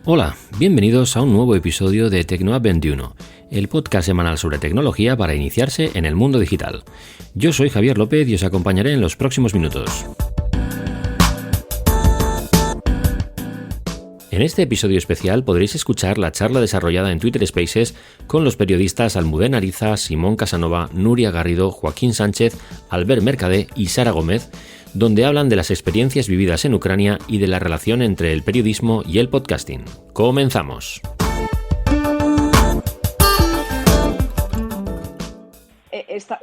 Hola, bienvenidos a un nuevo episodio de Tecnoapp 21, el podcast semanal sobre tecnología para iniciarse en el mundo digital. Yo soy Javier López y os acompañaré en los próximos minutos. En este episodio especial podréis escuchar la charla desarrollada en Twitter Spaces con los periodistas Almudena Ariza, Simón Casanova, Nuria Garrido, Joaquín Sánchez, Albert Mercadé y Sara Gómez, donde hablan de las experiencias vividas en Ucrania y de la relación entre el periodismo y el podcasting. ¡Comenzamos!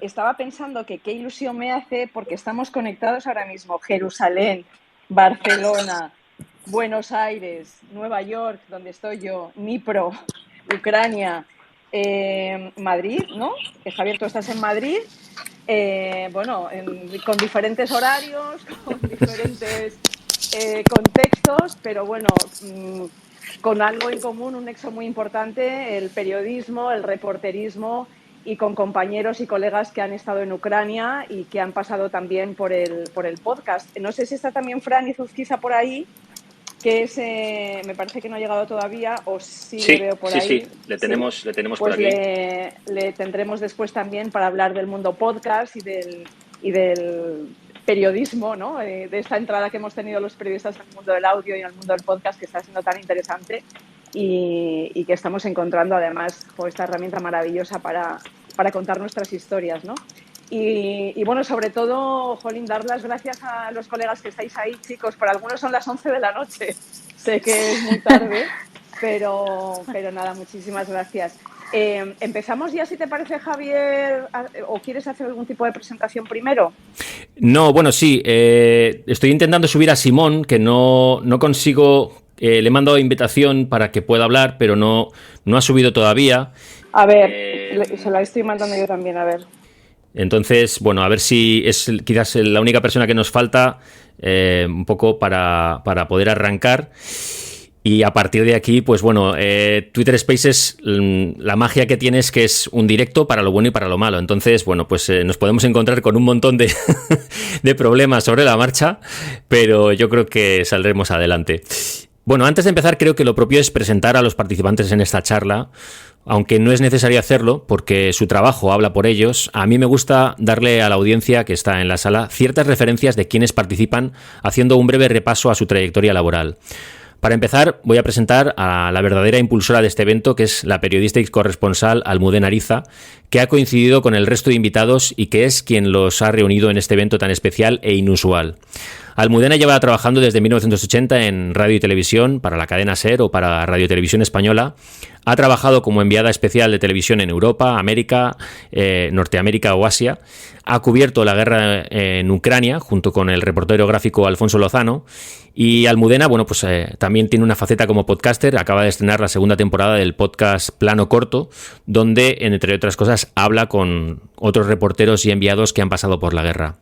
Estaba pensando que qué ilusión me hace porque estamos conectados ahora mismo. Jerusalén, Barcelona, Buenos Aires, Nueva York, donde estoy yo, Dnipro, Ucrania, Madrid, ¿no? Javier, tú estás en Madrid. Con diferentes horarios, con diferentes contextos, pero bueno, con algo en común, un nexo muy importante, el periodismo, el reporterismo, y con compañeros y colegas que han estado en Ucrania y que han pasado también por el podcast. No sé si está también Fran Izuzquiza por ahí, que es, me parece que no ha llegado todavía, o sí le veo por ahí. Sí, le tenemos pues por aquí. Le tendremos después también para hablar del mundo podcast y del periodismo, ¿no? De esta entrada que hemos tenido los periodistas al mundo del audio y al mundo del podcast, que está siendo tan interesante y que estamos encontrando además esta herramienta maravillosa para contar nuestras historias, ¿no? Y bueno, sobre todo, Jolín, dar las gracias a los colegas que estáis ahí, chicos. Para algunos son las 11 de la noche. Sé que es muy tarde, pero nada, muchísimas gracias. ¿Empezamos ya, si te parece, Javier? ¿O quieres hacer algún tipo de presentación primero? No, bueno, sí. Estoy intentando subir a Simón, que no consigo... le he mandado invitación para que pueda hablar, pero no ha subido todavía. A ver, se la estoy mandando yo también, a ver. Entonces, bueno, a ver si es quizás la única persona que nos falta un poco para poder arrancar. Y a partir de aquí, pues bueno, Twitter Spaces, la magia que tiene es que es un directo para lo bueno y para lo malo. Entonces, bueno, pues nos podemos encontrar con un montón de problemas sobre la marcha, pero yo creo que saldremos adelante. Bueno, antes de empezar, creo que lo propio es presentar a los participantes en esta charla, aunque no es necesario hacerlo porque su trabajo habla por ellos. A mí me gusta darle a la audiencia que está en la sala ciertas referencias de quienes participan, haciendo un breve repaso a su trayectoria laboral. Para empezar, voy a presentar a la verdadera impulsora de este evento, que es la periodista y corresponsal Almudena Ariza, que ha coincidido con el resto de invitados y que es quien los ha reunido en este evento tan especial e inusual. Almudena lleva trabajando desde 1980 en radio y televisión para la cadena SER o para Radio Televisión Española. Ha trabajado como enviada especial de televisión en Europa, América, Norteamérica o Asia. Ha cubierto la guerra en Ucrania junto con el reportero gráfico Alfonso Lozano. Y Almudena, bueno, pues también tiene una faceta como podcaster. Acaba de estrenar la segunda temporada del podcast Plano Corto, donde, entre otras cosas, habla con otros reporteros y enviados que han pasado por la guerra.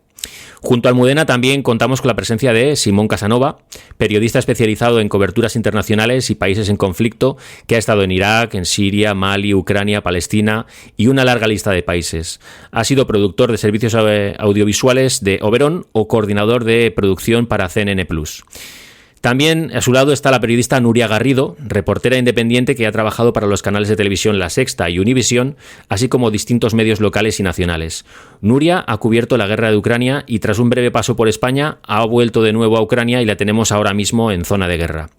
Junto a Almudena también contamos con la presencia de Simón Casanova, periodista especializado en coberturas internacionales y países en conflicto, que ha estado en Irak, en Siria, Mali, Ucrania, Palestina y una larga lista de países. Ha sido productor de servicios audiovisuales de Oberón o coordinador de producción para CNN+. También a su lado está la periodista Nuria Garrido, reportera independiente que ha trabajado para los canales de televisión La Sexta y Univisión, así como distintos medios locales y nacionales. Nuria ha cubierto la guerra de Ucrania y tras un breve paso por España ha vuelto de nuevo a Ucrania y la tenemos ahora mismo en zona de guerra.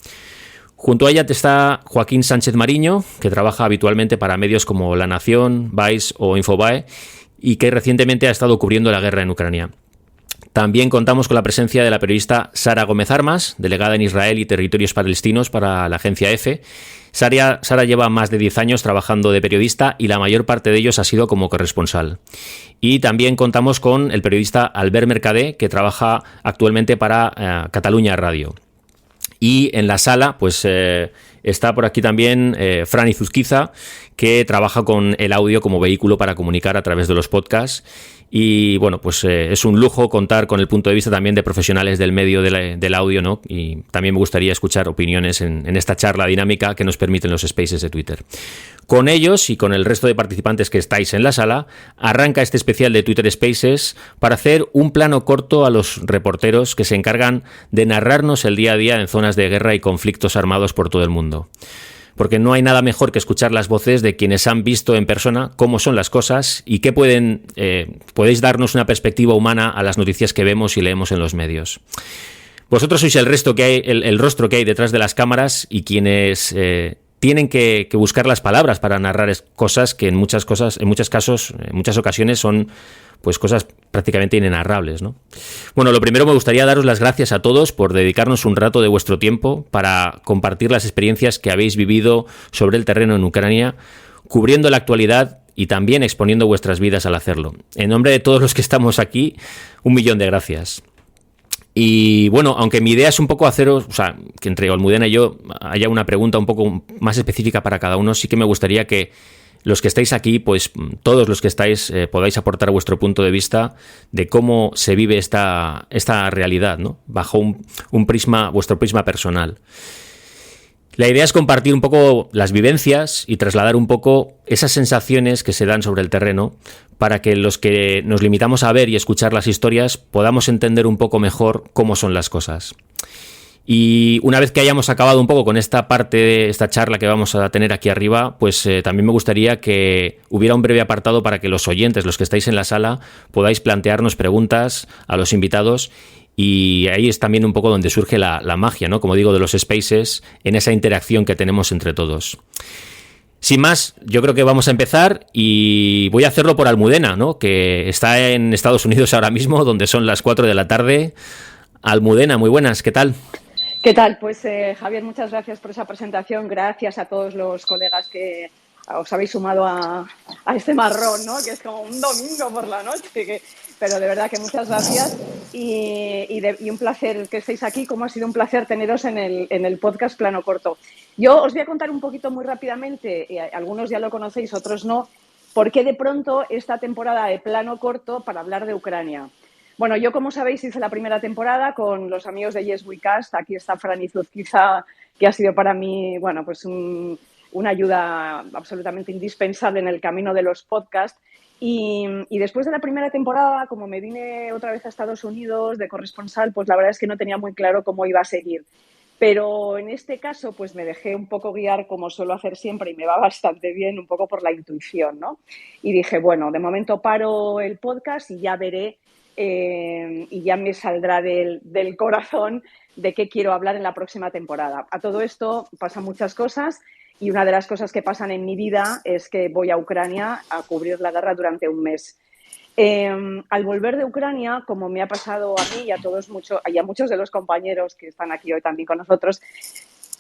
Junto a ella está Joaquín Sánchez Mariño, que trabaja habitualmente para medios como La Nación, Vice o Infobae y que recientemente ha estado cubriendo la guerra en Ucrania. También contamos con la presencia de la periodista Sara Gómez Armas, delegada en Israel y territorios palestinos para la agencia EFE. Sara lleva más de 10 años trabajando de periodista y la mayor parte de ellos ha sido como corresponsal. Y también contamos con el periodista Albert Mercadé, que trabaja actualmente para Catalunya Radio. Y en la sala, pues está por aquí también Fran Izuzquiza, que trabaja con el audio como vehículo para comunicar a través de los podcasts. Y bueno, pues es un lujo contar con el punto de vista también de profesionales del medio del audio, ¿no? Y también me gustaría escuchar opiniones en esta charla dinámica que nos permiten los spaces de Twitter. Con ellos y con el resto de participantes que estáis en la sala, arranca este especial de Twitter Spaces para hacer un plano corto a los reporteros que se encargan de narrarnos el día a día en zonas de guerra y conflictos armados por todo el mundo. mundo. Porque no hay nada mejor que escuchar las voces de quienes han visto en persona cómo son las cosas y qué podéis darnos una perspectiva humana a las noticias que vemos y leemos en los medios. Vosotros sois el rostro que hay detrás de las cámaras y quienes tienen que buscar las palabras para narrar cosas que en muchas ocasiones son pues cosas prácticamente inenarrables, ¿no? Bueno, lo primero me gustaría daros las gracias a todos por dedicarnos un rato de vuestro tiempo para compartir las experiencias que habéis vivido sobre el terreno en Ucrania, cubriendo la actualidad y también exponiendo vuestras vidas al hacerlo. En nombre de todos los que estamos aquí, 1.000.000 de gracias. Y bueno, aunque mi idea es un poco haceros, o sea, que entre Almudena y yo haya una pregunta un poco más específica para cada uno, sí que me gustaría que los que estáis aquí, pues todos los que estáis, podáis aportar vuestro punto de vista de cómo se vive esta realidad, ¿no? Bajo vuestro prisma personal. La idea es compartir un poco las vivencias y trasladar un poco esas sensaciones que se dan sobre el terreno para que los que nos limitamos a ver y escuchar las historias podamos entender un poco mejor cómo son las cosas. Y una vez que hayamos acabado un poco con esta parte de esta charla que vamos a tener aquí arriba, pues también me gustaría que hubiera un breve apartado para que los oyentes, los que estáis en la sala, podáis plantearnos preguntas a los invitados. Y ahí es también un poco donde surge la magia, ¿no? Como digo, de los spaces, en esa interacción que tenemos entre todos. Sin más, yo creo que vamos a empezar y voy a hacerlo por Almudena, ¿no? Que está en Estados Unidos ahora mismo, donde son las 4 de la tarde. Almudena, muy buenas, ¿qué tal? ¿Qué tal? Pues Javier, muchas gracias por esa presentación. Gracias a todos los colegas que os habéis sumado a este marrón, ¿no? Que es como un domingo por la noche. Pero de verdad que muchas gracias y un placer que estéis aquí, como ha sido un placer teneros en el podcast Plano Corto. Yo os voy a contar un poquito muy rápidamente, algunos ya lo conocéis, otros no, por qué de pronto esta temporada de Plano Corto para hablar de Ucrania. Bueno, yo, como sabéis, hice la primera temporada con los amigos de Yes We Cast. Aquí está Fran Izuzquiza, que ha sido para mí, bueno, pues una ayuda absolutamente indispensable en el camino de los podcasts. Y después de la primera temporada, como me vine otra vez a Estados Unidos de corresponsal, pues la verdad es que no tenía muy claro cómo iba a seguir. Pero en este caso, pues me dejé un poco guiar, como suelo hacer siempre, y me va bastante bien, un poco por la intuición, ¿no? Y dije, bueno, de momento paro el podcast y ya veré, y ya me saldrá del corazón de qué quiero hablar en la próxima temporada. A todo esto pasan muchas cosas. Y una de las cosas que pasan en mi vida es que voy a Ucrania a cubrir la guerra durante un mes. Al volver de Ucrania, como me ha pasado a mí y a muchos de los compañeros que están aquí hoy también con nosotros,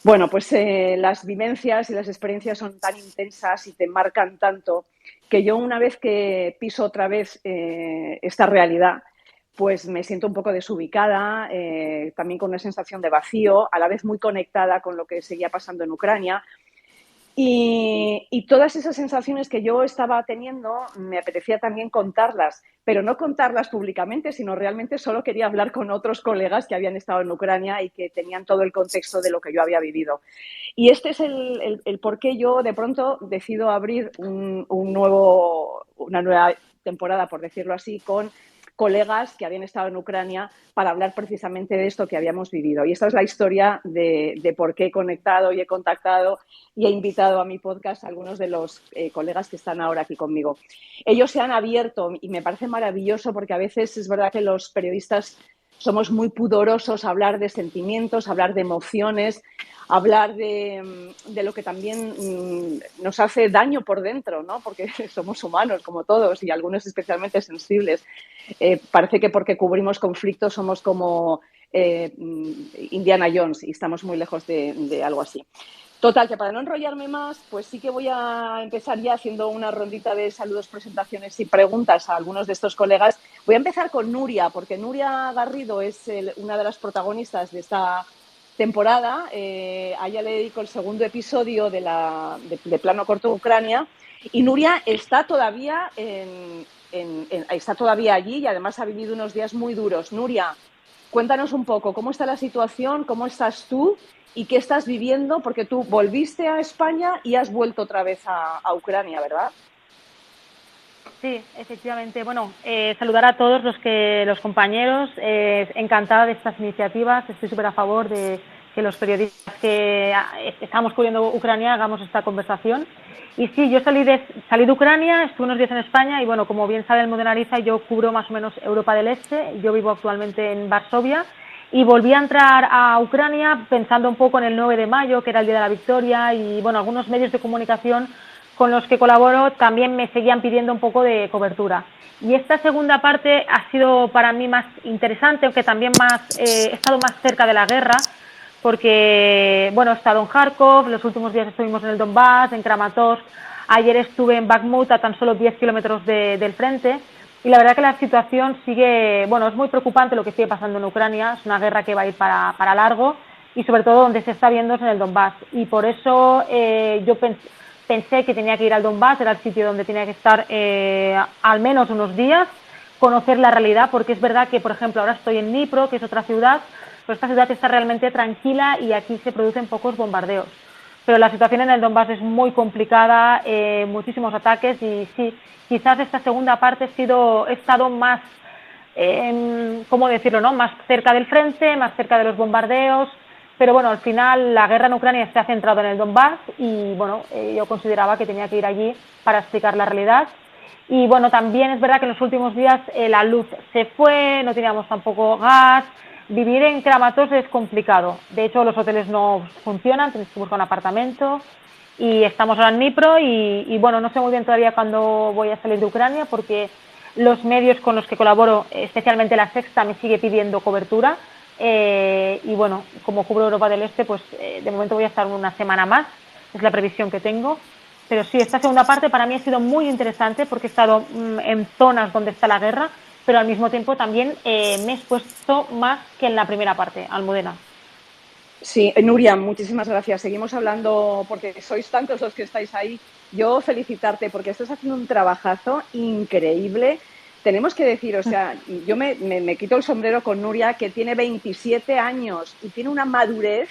bueno, pues las vivencias y las experiencias son tan intensas y te marcan tanto que yo, una vez que piso otra vez esta realidad, pues me siento un poco desubicada, también con una sensación de vacío, a la vez muy conectada con lo que seguía pasando en Ucrania. Y todas esas sensaciones que yo estaba teniendo, me apetecía también contarlas, pero no contarlas públicamente, sino realmente solo quería hablar con otros colegas que habían estado en Ucrania y que tenían todo el contexto de lo que yo había vivido. Y este es el por qué yo de pronto decido abrir una nueva temporada, por decirlo así, con colegas que habían estado en Ucrania para hablar precisamente de esto que habíamos vivido. Y esta es la historia de por qué he conectado y he contactado y he invitado a mi podcast a algunos de los colegas que están ahora aquí conmigo. Ellos se han abierto y me parece maravilloso, porque a veces es verdad que los periodistas somos muy pudorosos a hablar de sentimientos, a hablar de emociones, a hablar de lo que también nos hace daño por dentro, ¿no? Porque somos humanos como todos y algunos especialmente sensibles. Parece que porque cubrimos conflictos somos como Indiana Jones y estamos muy lejos de algo así. Total, que para no enrollarme más, pues sí que voy a empezar ya haciendo una rondita de saludos, presentaciones y preguntas a algunos de estos colegas. Voy a empezar con Nuria, porque Nuria Garrido es una de las protagonistas de esta temporada. A ella le dedico el segundo episodio de Plano Corto Ucrania, y Nuria está todavía está todavía allí y además ha vivido unos días muy duros. Nuria, cuéntanos un poco cómo está la situación, cómo estás tú y qué estás viviendo, porque tú volviste a España y has vuelto otra vez a Ucrania, ¿verdad? Sí, efectivamente. Bueno, saludar a todos los compañeros. Encantada de estas iniciativas. Estoy súper a favor de los periodistas que estamos cubriendo Ucrania hagamos esta conversación. Y sí, yo salí de Ucrania, estuve unos días en España y bueno, como bien sabe Almudena Ariza, yo cubro más o menos Europa del Este, yo vivo actualmente en Varsovia y volví a entrar a Ucrania pensando un poco en el 9 de mayo, que era el Día de la Victoria, y bueno, algunos medios de comunicación con los que colaboro también me seguían pidiendo un poco de cobertura. Y esta segunda parte ha sido para mí más interesante, aunque también he estado más cerca de la guerra, porque bueno, he estado en Kharkov, los últimos días estuvimos en el Donbass, en Kramatorsk, ayer estuve en Bakhmut, a tan solo 10 kilómetros del frente, y la verdad que la situación sigue, bueno, es muy preocupante lo que sigue pasando en Ucrania, es una guerra que va a ir para largo, y sobre todo donde se está viendo es en el Donbass, y por eso yo pensé que tenía que ir al Donbass, era el sitio donde tenía que estar al menos unos días, conocer la realidad, porque es verdad que, por ejemplo, ahora estoy en Dnipro, que es otra ciudad, pero esta ciudad está realmente tranquila y aquí se producen pocos bombardeos. Pero la situación en el Donbass es muy complicada, muchísimos ataques y sí, quizás esta segunda parte he estado más, ¿cómo decirlo?, ¿no?, más cerca del frente, más cerca de los bombardeos, pero bueno, al final la guerra en Ucrania se ha centrado en el Donbass y bueno, yo consideraba que tenía que ir allí para explicar la realidad. Y bueno, también es verdad que en los últimos días la luz se fue, no teníamos tampoco gas. Vivir en Kramatorsk es complicado. De hecho, los hoteles no funcionan, tienes que buscar un apartamento. Y estamos ahora en Dnipro y bueno, no sé muy bien todavía cuándo voy a salir de Ucrania porque los medios con los que colaboro, especialmente La Sexta, me sigue pidiendo cobertura. Y bueno, como cubro Europa del Este, pues de momento voy a estar una semana más, es la previsión que tengo. Pero sí, esta segunda parte para mí ha sido muy interesante porque he estado en zonas donde está la guerra, pero al mismo tiempo también me he expuesto más que en la primera parte, Almudena. Sí, Nuria, muchísimas gracias. Seguimos hablando porque sois tantos los que estáis ahí. Yo felicitarte porque estás haciendo un trabajazo increíble. Tenemos que decir, o sea, yo me quito el sombrero con Nuria, que tiene 27 años y tiene una madurez,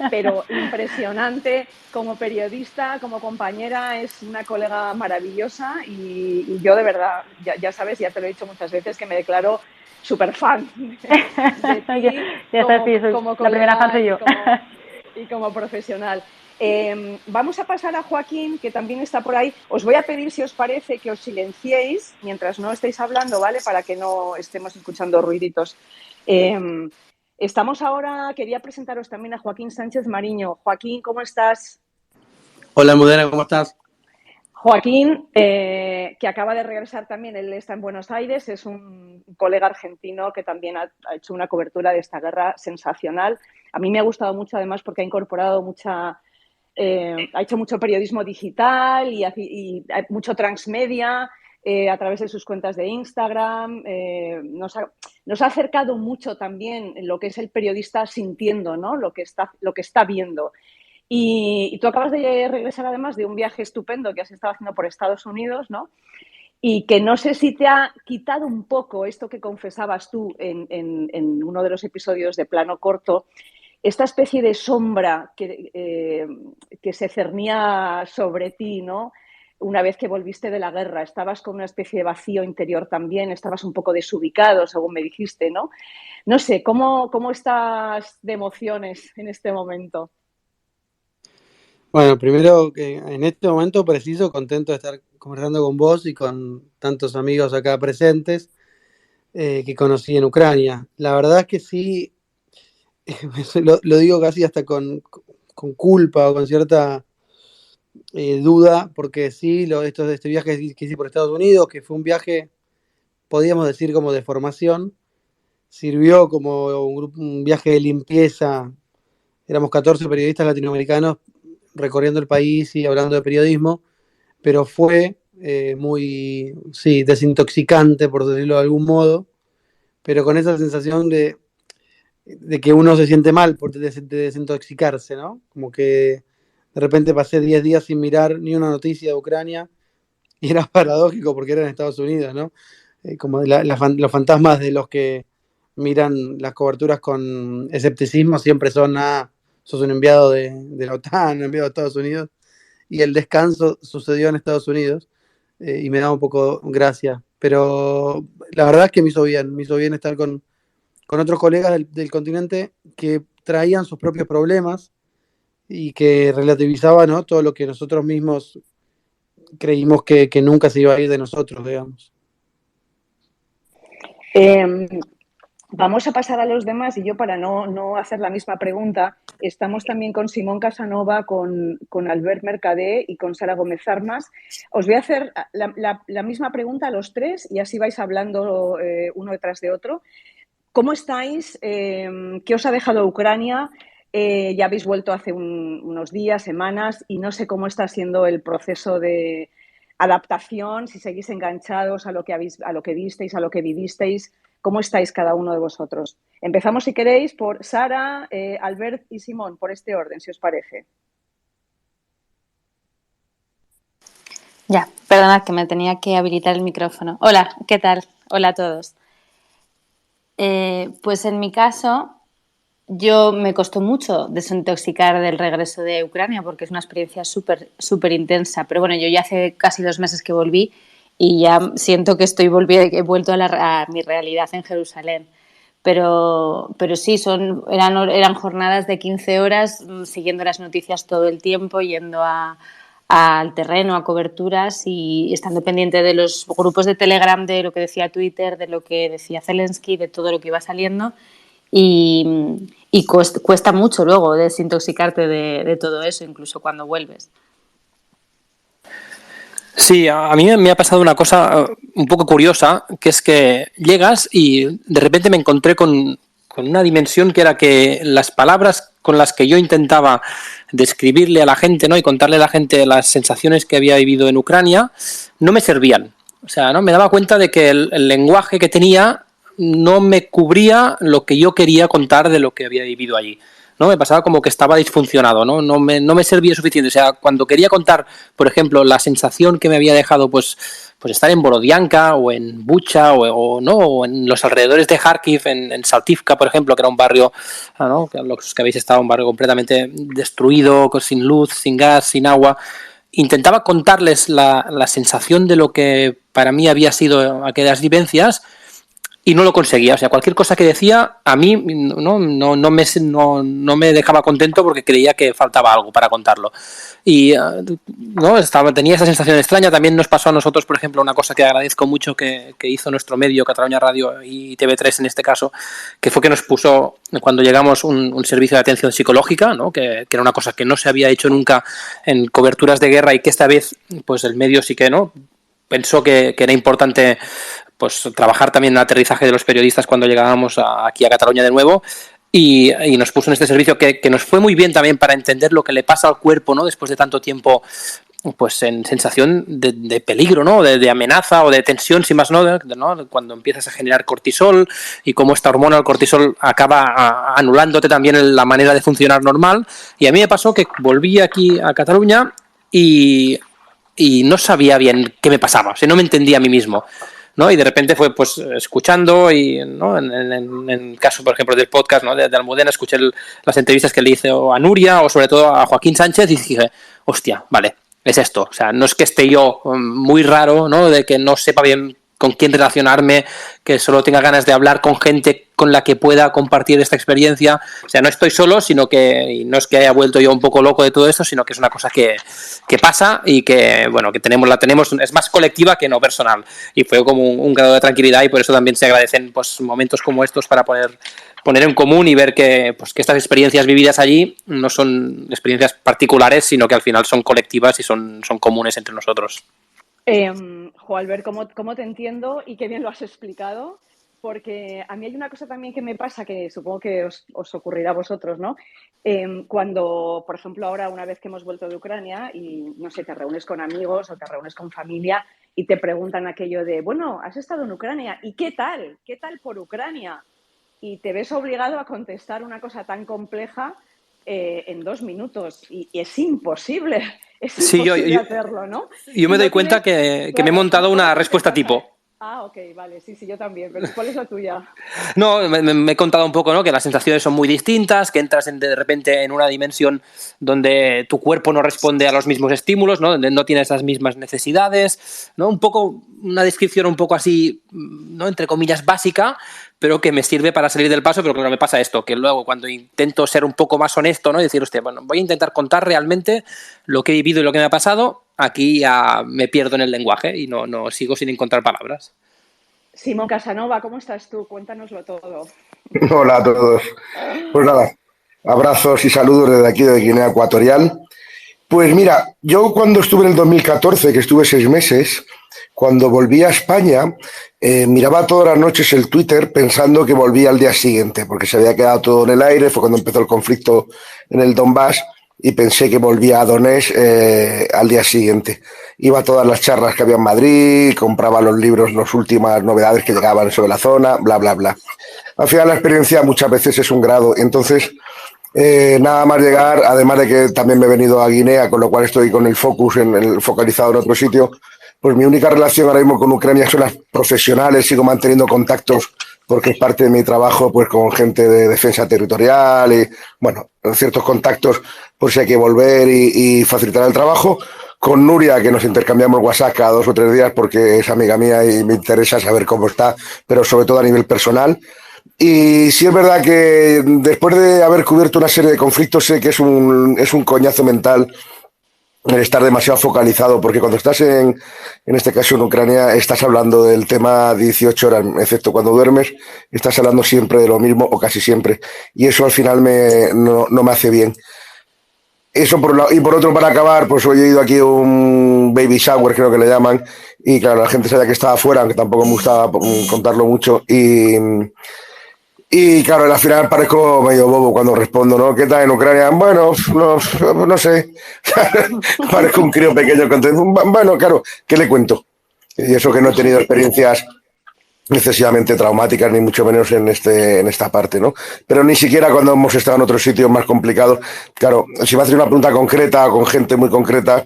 pero impresionante como periodista, como compañera, es una colega maravillosa y yo de verdad, ya sabes, ya te lo he dicho muchas veces, que me declaro súper fan de ti ya sabes que yo soy como la primera fan colega soy yo. y como profesional. Vamos a pasar a Joaquín, que también está por ahí. Os voy a pedir, si os parece, que os silenciéis mientras no estéis hablando, ¿vale? Para que no estemos escuchando ruiditos. Estamos ahora, quería presentaros también a Joaquín Sánchez Mariño. Joaquín, ¿cómo estás? Hola, Almudena, ¿cómo estás? Joaquín, que acaba de regresar también, él está en Buenos Aires, es un colega argentino que también ha hecho una cobertura de esta guerra sensacional. A mí me ha gustado mucho, además, porque ha incorporado ha hecho mucho periodismo digital y mucho transmedia a través de sus cuentas de Instagram. Nos ha acercado mucho también lo que es el periodista sintiendo, ¿no?, lo que está viendo. Y tú acabas de regresar además de un viaje estupendo que has estado haciendo por Estados Unidos, ¿no? Y que no sé si te ha quitado un poco esto que confesabas tú en uno de los episodios de Plano Corto, esta especie de sombra que se cernía sobre ti, ¿no? Una vez que volviste de la guerra, estabas con una especie de vacío interior también, estabas un poco desubicado, según me dijiste, ¿no? No sé, ¿cómo estás de emociones en este momento? Bueno, primero que en este momento preciso, contento de estar conversando con vos y con tantos amigos acá presentes que conocí en Ucrania. La verdad es que sí, lo digo casi hasta con culpa o con cierta duda, porque sí, este viaje que hice por Estados Unidos, que fue un viaje, podríamos decir, como de formación, sirvió como un viaje de limpieza. Éramos 14 periodistas latinoamericanos recorriendo el país y hablando de periodismo, pero fue muy, sí, desintoxicante, por decirlo de algún modo, pero con esa sensación de que uno se siente mal por desintoxicarse, ¿no? Como que de repente pasé 10 días sin mirar ni una noticia de Ucrania y era paradójico porque era en Estados Unidos, ¿no? Como los fantasmas de los que miran las coberturas con escepticismo siempre son, sos un enviado de la OTAN, un enviado de Estados Unidos, y el descanso sucedió en Estados Unidos y me da un poco gracia, pero la verdad es que me hizo bien estar con con otros colegas del continente que traían sus propios problemas y que relativizaban, ¿no?, todo lo que nosotros mismos creímos que nunca se iba a ir de nosotros, digamos. Vamos a pasar a los demás y yo, para no hacer la misma pregunta, estamos también con Simón Casanova, con Albert Mercader y con Sara Gómez Armas. Os voy a hacer la misma pregunta a los tres y así vais hablando uno detrás de otro. ¿Cómo estáis? ¿Qué os ha dejado Ucrania? Ya habéis vuelto hace unos días, semanas, y no sé cómo está siendo el proceso de adaptación, si seguís enganchados a lo que visteis, a lo que vivisteis. ¿Cómo estáis cada uno de vosotros? Empezamos, si queréis, por Sara, Albert y Simón, por este orden, si os parece. Ya, perdonad que me tenía que habilitar el micrófono. Hola, ¿qué tal? Hola a todos. Pues en mi caso, yo me costó mucho desintoxicar del regreso de Ucrania porque es una experiencia súper intensa. Pero bueno, yo ya hace casi 2 meses que volví y ya siento que he vuelto a mi realidad en Jerusalén. Pero sí, eran jornadas de 15 horas siguiendo las noticias todo el tiempo, yendo al terreno, a coberturas y estando pendiente de los grupos de Telegram, de lo que decía Twitter, de lo que decía Zelensky, de todo lo que iba saliendo. Y cuesta mucho luego desintoxicarte de todo eso, incluso cuando vuelves. Sí, a mí me ha pasado una cosa un poco curiosa, que es que llegas y de repente me encontré con una dimensión que era que las palabras con las que yo intentaba describirle a la gente, ¿no?, y contarle a la gente las sensaciones que había vivido en Ucrania, no me servían. O sea, ¿no?, me daba cuenta de que el lenguaje que tenía no me cubría lo que yo quería contar de lo que había vivido allí. ¿No? Me pasaba como que estaba disfuncionado, ¿no? No me servía suficiente. O sea, cuando quería contar, por ejemplo, la sensación que me había dejado pues estar en Borodianka o en Bucha o en los alrededores de Kharkiv, en Saltivka, por ejemplo, que era un barrio, ¿no?, que los que habéis estado, un barrio completamente destruido, sin luz, sin gas, sin agua. Intentaba contarles la sensación de lo que para mí había sido aquellas vivencias, y no lo conseguía. O sea, cualquier cosa que decía a mí no me dejaba contento porque creía que faltaba algo para contarlo. Y tenía esa sensación extraña. También nos pasó a nosotros, por ejemplo, una cosa que agradezco mucho que hizo nuestro medio, Cataluña Radio y TV3 en este caso, que fue que nos puso, cuando llegamos, un servicio de atención psicológica, ¿no?, que era una cosa que no se había hecho nunca en coberturas de guerra y que esta vez pues el medio sí que pensó que era importante pues trabajar también en el aterrizaje de los periodistas cuando llegábamos aquí a Cataluña de nuevo, y nos puso en este servicio que nos fue muy bien también para entender lo que le pasa al cuerpo, ¿no?, después de tanto tiempo pues en sensación de peligro, ¿no?, de amenaza o de tensión, sin más, ¿no?, cuando empiezas a generar cortisol y cómo esta hormona, el cortisol, acaba anulándote también la manera de funcionar normal. Y a mí me pasó que volví aquí a Cataluña y no sabía bien qué me pasaba, o sea, no me entendía a mí mismo, ¿no? Y de repente fue pues escuchando y, ¿no?, en el caso, por ejemplo, del podcast, ¿no?, de Almudena, escuché las entrevistas que le hice a Nuria o sobre todo a Joaquín Sánchez y dije, hostia, vale, es esto. O sea, no es que esté yo muy raro, ¿no?, de que no sepa bien con quién relacionarme, que solo tenga ganas de hablar con gente con la que pueda compartir esta experiencia. O sea, no estoy solo, sino que no es que haya vuelto yo un poco loco de todo esto, sino que es una cosa que pasa y que, bueno, que la tenemos, es más colectiva que no personal. Y fue como un grado de tranquilidad, y por eso también se agradecen pues momentos como estos para poner en común y ver que estas experiencias vividas allí no son experiencias particulares, sino que al final son colectivas y son comunes entre nosotros. Albert, ¿cómo te entiendo? Y qué bien lo has explicado, porque a mí hay una cosa también que me pasa, que supongo que os ocurrirá a vosotros, ¿no? Cuando, por ejemplo, ahora, una vez que hemos vuelto de Ucrania y, no sé, te reúnes con amigos o te reúnes con familia y te preguntan aquello de, bueno, has estado en Ucrania, ¿y qué tal? ¿Qué tal por Ucrania? Y te ves obligado a contestar una cosa tan compleja en 2 minutos, y es imposible. Es imposible hacerlo, ¿no? Yo me doy cuenta que me he montado una respuesta tipo. Ah, ok, vale, sí, yo también. Pero ¿cuál es la tuya? No, me he contado un poco, ¿no? Que las sensaciones son muy distintas, que entras de repente en una dimensión donde tu cuerpo no responde a los mismos estímulos, ¿no? Donde no tienes las mismas necesidades, ¿no? Un poco, una descripción un poco así, ¿no? Entre comillas, básica, pero que me sirve para salir del paso. Pero claro, me pasa esto, que luego cuando intento ser un poco más honesto, ¿no? Y decir, hostia, bueno, voy a intentar contar realmente lo que he vivido y lo que me ha pasado, aquí ya me pierdo en el lenguaje y no sigo sin encontrar palabras. Simón Casanova, ¿cómo estás tú? Cuéntanoslo todo. Hola a todos. Pues nada, abrazos y saludos desde aquí de Guinea Ecuatorial. Pues mira, yo cuando estuve en el 2014, que estuve 6 meses, cuando volví a España, miraba todas las noches el Twitter pensando que volvía al día siguiente, porque se había quedado todo en el aire, fue cuando empezó el conflicto en el Donbass y pensé que volvía a Donetsk al día siguiente. Iba a todas las charlas que había en Madrid, compraba los libros, las últimas novedades que llegaban sobre la zona, bla, bla, bla. Al final la experiencia muchas veces es un grado, entonces nada más llegar, además de que también me he venido a Guinea, con lo cual estoy con el focalizado en otro sitio, pues mi única relación ahora mismo con Ucrania son las profesionales, sigo manteniendo contactos porque es parte de mi trabajo pues con gente de defensa territorial y bueno, ciertos contactos por si hay que volver y facilitar el trabajo. Con Nuria, que nos intercambiamos WhatsApp cada 2 o 3 días porque es amiga mía y me interesa saber cómo está, pero sobre todo a nivel personal. Y sí es verdad que después de haber cubierto una serie de conflictos sé que es un coñazo mental el estar demasiado focalizado, porque cuando estás en este caso en Ucrania, estás hablando del tema 18 horas, excepto cuando duermes, estás hablando siempre de lo mismo o casi siempre. Y eso al final no me hace bien. Eso por un lado. Y por otro, para acabar, pues hoy he ido aquí a un baby shower, creo que le llaman, y claro, la gente sabía que estaba afuera, aunque tampoco me gustaba contarlo mucho, y claro, al final parezco medio bobo cuando respondo, ¿no? ¿Qué tal en Ucrania? Bueno, no sé. Parezco un crío pequeño. Bueno, claro, ¿qué le cuento? Y eso que no he tenido experiencias excesivamente traumáticas, ni mucho menos en esta parte, ¿no? Pero ni siquiera cuando hemos estado en otros sitios más complicados. Claro, si me haces una pregunta concreta, con gente muy concreta,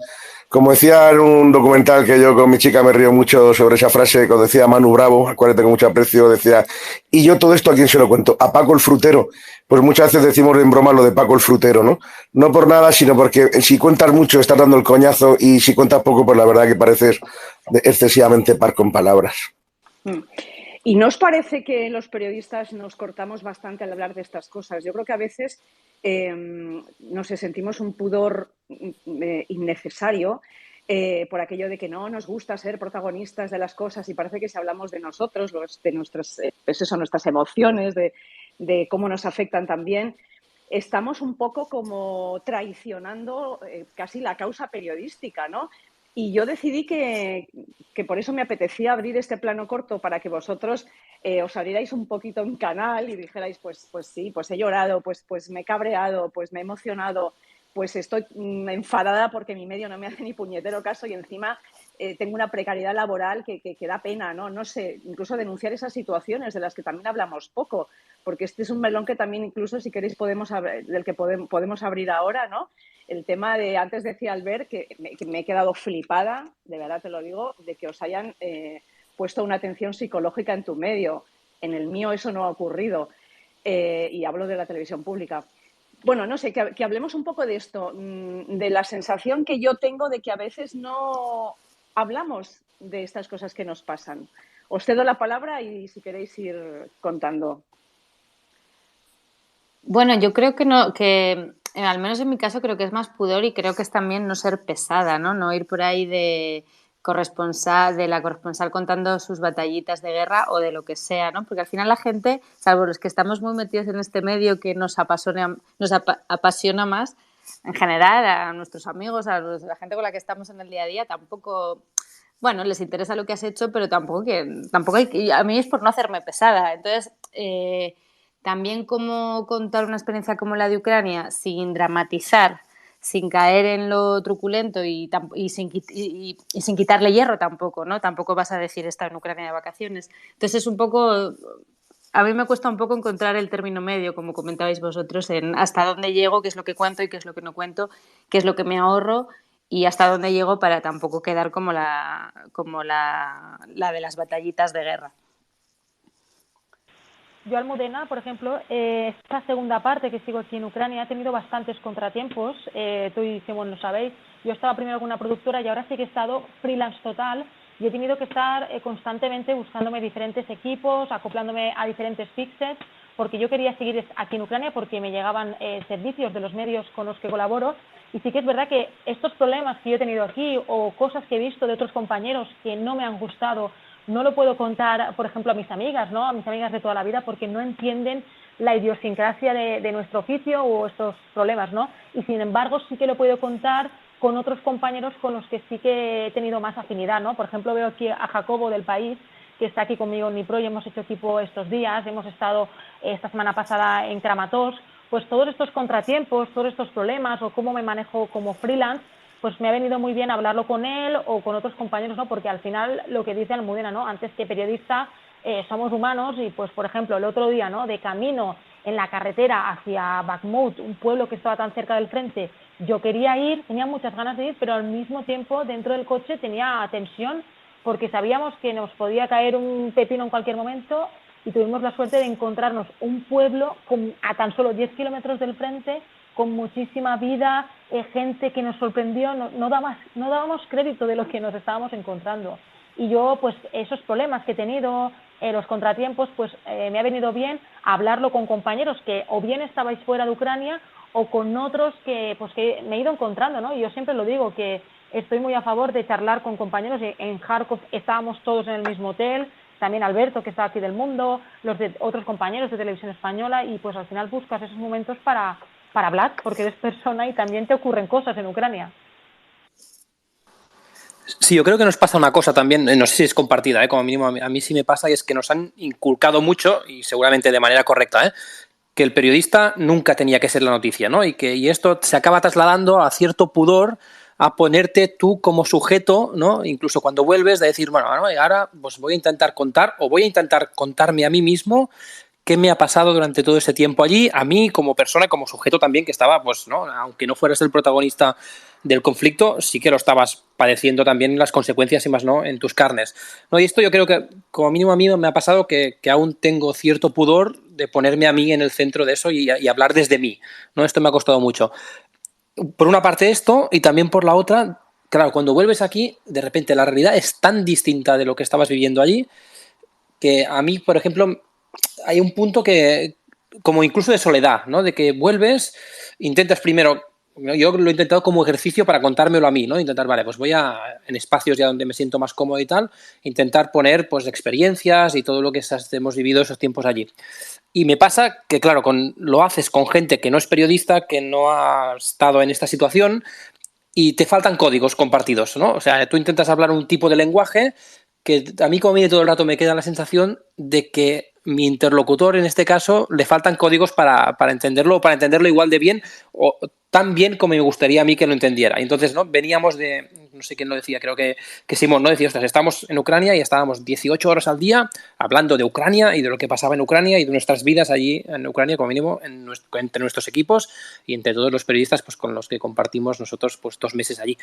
como decía en un documental que yo con mi chica me río mucho sobre esa frase, cuando decía Manu Bravo, al cual tengo mucho aprecio, decía, y yo todo esto a quién se lo cuento, a Paco el frutero. Pues muchas veces decimos en broma lo de Paco el frutero, ¿no? No por nada, sino porque si cuentas mucho estás dando el coñazo y si cuentas poco, pues la verdad que pareces excesivamente parco en palabras. ¿Y no os parece que los periodistas nos cortamos bastante al hablar de estas cosas? Yo creo que a veces, no sé, sentimos un pudor innecesario por aquello de que no nos gusta ser protagonistas de las cosas y parece que si hablamos de nosotros, de nuestras, pues eso, nuestras emociones, de cómo nos afectan también, estamos un poco como traicionando casi la causa periodística, ¿no? Y yo decidí que por eso me apetecía abrir este plano corto para que vosotros os abrierais un poquito en canal y dijerais, pues sí, pues he llorado, pues me he cabreado, pues me he emocionado, pues estoy enfadada porque mi medio no me hace ni puñetero caso y encima tengo una precariedad laboral que da pena, ¿no? No sé, incluso denunciar esas situaciones de las que también hablamos poco, porque este es un melón que también incluso, si queréis, del que podemos abrir ahora, ¿no? El tema de, antes decía Albert, que me he quedado flipada, de verdad te lo digo, de que os hayan puesto una atención psicológica en tu medio. En el mío eso no ha ocurrido. Y hablo de la televisión pública. Bueno, no sé, que hablemos un poco de esto, de la sensación que yo tengo de que a veces no hablamos de estas cosas que nos pasan. Os cedo la palabra y si queréis ir contando. Bueno, yo creo que no, que al menos en mi caso creo que es más pudor y creo que es también no ser pesada, ¿no? No ir por ahí de la corresponsal contando sus batallitas de guerra o de lo que sea, ¿no? Porque al final la gente, salvo los que estamos muy metidos en este medio que nos apasiona más, en general a nuestros amigos, a la gente con la que estamos en el día a día, tampoco, bueno, les interesa lo que has hecho, pero tampoco a mí es por no hacerme pesada. Entonces, también cómo contar una experiencia como la de Ucrania sin dramatizar, sin caer en lo truculento y sin quitarle hierro tampoco, ¿no? Tampoco vas a decir estar en Ucrania de vacaciones. Entonces es un poco... A mí me cuesta un poco encontrar el término medio, como comentabais vosotros, en hasta dónde llego, qué es lo que cuento y qué es lo que no cuento, qué es lo que me ahorro y hasta dónde llego para tampoco quedar como la de las batallitas de guerra. Yo, Almudena, por ejemplo, esta segunda parte que sigo aquí en Ucrania, he tenido bastantes contratiempos. Tú y Simón lo sabéis. Yo estaba primero con una productora y ahora sí que he estado freelance total y he tenido que estar constantemente buscándome diferentes equipos, acoplándome a diferentes fixes, porque yo quería seguir aquí en Ucrania porque me llegaban servicios de los medios con los que colaboro. Y sí que es verdad que estos problemas que yo he tenido aquí o cosas que he visto de otros compañeros que no me han gustado, no lo puedo contar, por ejemplo, a mis amigas, ¿no? A mis amigas de toda la vida, porque no entienden la idiosincrasia de nuestro oficio o estos problemas, ¿no? Y sin embargo, sí que lo puedo contar con otros compañeros con los que sí que he tenido más afinidad, ¿no? Por ejemplo, veo aquí a Jacobo del País, que está aquí conmigo en Nipro y hemos hecho equipo estos días, hemos estado esta semana pasada en Kramatorsk. Pues todos estos contratiempos, todos estos problemas o cómo me manejo como freelance, pues me ha venido muy bien hablarlo con él o con otros compañeros, ¿no? Porque al final lo que dice Almudena, ¿no? Antes que periodista somos humanos y pues por ejemplo el otro día, ¿no? De camino en la carretera hacia Bakhmut, un pueblo que estaba tan cerca del frente, yo quería ir, tenía muchas ganas de ir, pero al mismo tiempo dentro del coche tenía tensión porque sabíamos que nos podía caer un pepino en cualquier momento y tuvimos la suerte de encontrarnos un pueblo a tan solo 10 kilómetros del frente con muchísima vida, gente que nos sorprendió, no dábamos crédito de lo que nos estábamos encontrando. Y yo, pues, esos problemas que he tenido, los contratiempos, pues me ha venido bien hablarlo con compañeros que o bien estabais fuera de Ucrania o con otros que, pues, que me he ido encontrando, ¿no? Y yo siempre lo digo, que estoy muy a favor de charlar con compañeros. En Kharkov estábamos todos en el mismo hotel, también Alberto, que está aquí del Mundo, los de otros compañeros de Televisión Española, y pues al final buscas esos momentos para hablar, porque eres persona y también te ocurren cosas en Ucrania. Sí, yo creo que nos pasa una cosa también, no sé si es compartida, como mínimo a mí sí me pasa, y es que nos han inculcado mucho, y seguramente de manera correcta, que el periodista nunca tenía que ser la noticia, ¿no? Y esto se acaba trasladando a cierto pudor a ponerte tú como sujeto, ¿no? Incluso cuando vuelves, de decir, bueno, ahora pues voy a intentar contar o voy a intentar contarme a mí mismo qué me ha pasado durante todo ese tiempo allí, a mí como persona, como sujeto también que estaba, pues, ¿no? Aunque no fueras el protagonista del conflicto, sí que lo estabas padeciendo también las consecuencias y más, ¿no? En tus carnes, ¿no? Y esto yo creo que como mínimo a mí me ha pasado que aún tengo cierto pudor de ponerme a mí en el centro de eso y hablar desde mí, ¿no? Esto me ha costado mucho. Por una parte esto y también por la otra, claro, cuando vuelves aquí, de repente la realidad es tan distinta de lo que estabas viviendo allí que a mí, por ejemplo, hay un punto que, como incluso de soledad, ¿no? De que vuelves, intentas primero, yo lo he intentado como ejercicio para contármelo a mí, ¿no? Intentar, vale, pues voy en espacios ya donde me siento más cómodo y tal, intentar poner pues experiencias y todo lo que hemos vivido esos tiempos allí. Y me pasa que, claro, lo haces con gente que no es periodista, que no ha estado en esta situación y te faltan códigos compartidos, ¿no? O sea, tú intentas hablar un tipo de lenguaje que a mí como a mí todo el rato me queda la sensación de que mi interlocutor en este caso le faltan códigos para entenderlo o para entenderlo igual de bien o tan bien como me gustaría a mí que lo entendiera. Y entonces, ¿no? Veníamos no sé quién lo decía, creo que Simón, ¿no? Decía, ostras, estamos en Ucrania y estábamos 18 horas al día hablando de Ucrania y de lo que pasaba en Ucrania y de nuestras vidas allí en Ucrania, como mínimo, entre nuestros equipos y entre todos los periodistas pues, con los que compartimos nosotros pues 2 meses allí.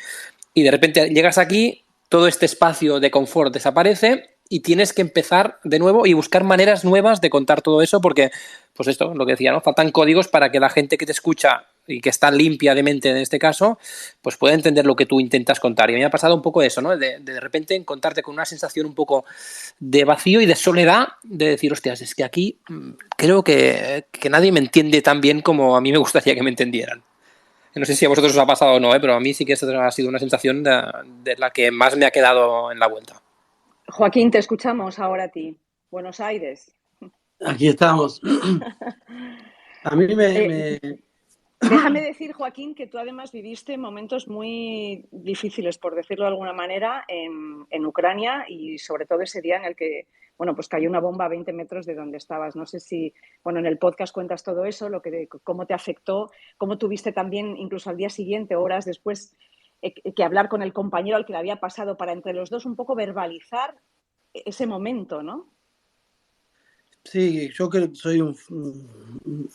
Y de repente llegas aquí, todo este espacio de confort desaparece y tienes que empezar de nuevo y buscar maneras nuevas de contar todo eso porque, pues esto, lo que decía, ¿no? Faltan códigos para que la gente que te escucha y que está limpia de mente en este caso, pues pueda entender lo que tú intentas contar. Y a mí me ha pasado un poco eso, ¿no? De repente encontrarte con una sensación un poco de vacío y de soledad, de decir, hostias, es que aquí creo que nadie me entiende tan bien como a mí me gustaría que me entendieran. No sé si a vosotros os ha pasado o no, pero a mí sí que esta ha sido una sensación de la que más me ha quedado en la vuelta. Joaquín, te escuchamos ahora a ti. Buenos Aires. Aquí estamos. A mí Déjame decir, Joaquín, que tú además viviste momentos muy difíciles, por decirlo de alguna manera, en Ucrania y sobre todo ese día en el que, bueno, pues cayó una bomba a 20 metros de donde estabas. No sé si, bueno, en el podcast cuentas todo eso, cómo te afectó, cómo tuviste también, incluso al día siguiente, horas después, que hablar con el compañero al que le había pasado para entre los dos un poco verbalizar ese momento, ¿no? Sí, yo creo que soy un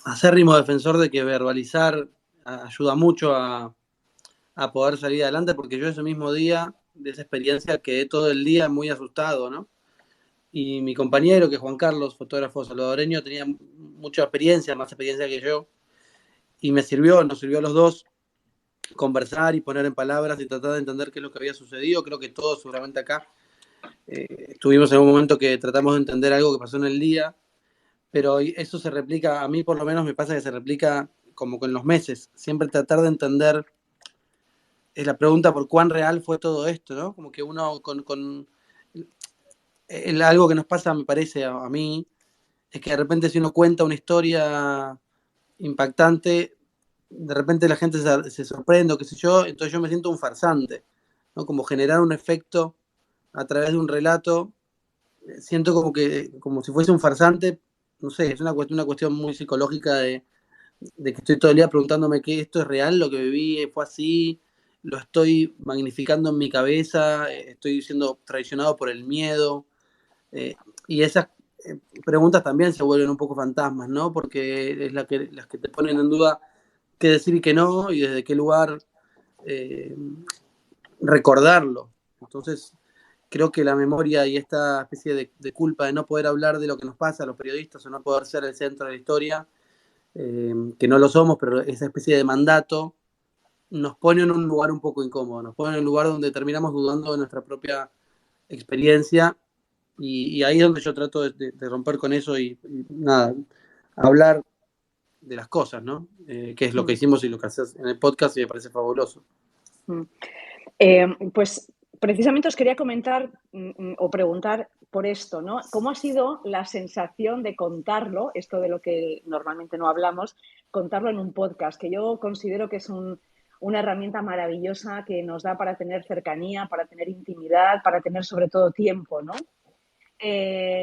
acérrimo defensor de que verbalizar ayuda mucho a a poder salir adelante, porque yo ese mismo día, de esa experiencia, quedé todo el día muy asustado, ¿no? Y mi compañero, que es Juan Carlos, fotógrafo salvadoreño, tenía mucha experiencia, más experiencia que yo, y nos sirvió a los dos conversar y poner en palabras y tratar de entender qué es lo que había sucedido. Creo que todos seguramente acá estuvimos en un momento que tratamos de entender algo que pasó en el día, pero eso se replica, a mí por lo menos me pasa que se replica como con los meses, siempre tratar de entender, es la pregunta por cuán real fue todo esto, ¿no? Como que uno con algo que nos pasa, me parece a mí, es que de repente si uno cuenta una historia impactante, de repente la gente se sorprende, o qué sé yo, entonces yo me siento un farsante, ¿no? Como generar un efecto a través de un relato, siento como si fuese un farsante, no sé, es una cuestión muy psicológica de que estoy todo el día preguntándome que esto es real, lo que viví fue así, lo estoy magnificando en mi cabeza, estoy siendo traicionado por el miedo, y esas preguntas también se vuelven un poco fantasmas, ¿no? Porque es las que te ponen en duda qué decir y qué no, y desde qué lugar eh, recordarlo. Entonces, creo que la memoria y esta especie de culpa de no poder hablar de lo que nos pasa a los periodistas o no poder ser el centro de la historia, que no lo somos, pero esa especie de mandato nos pone en un lugar un poco incómodo, nos pone en un lugar donde terminamos dudando de nuestra propia experiencia, y ahí es donde yo trato de romper con eso y nada, hablar de las cosas, ¿no? Que es lo que hicimos y lo que haces en el podcast, y me parece fabuloso. Pues precisamente os quería comentar o preguntar por esto, ¿no? ¿Cómo ha sido la sensación de contarlo, esto de lo que normalmente no hablamos, contarlo en un podcast? Que yo considero que es una herramienta maravillosa que nos da para tener cercanía, para tener intimidad, para tener sobre todo tiempo, ¿no?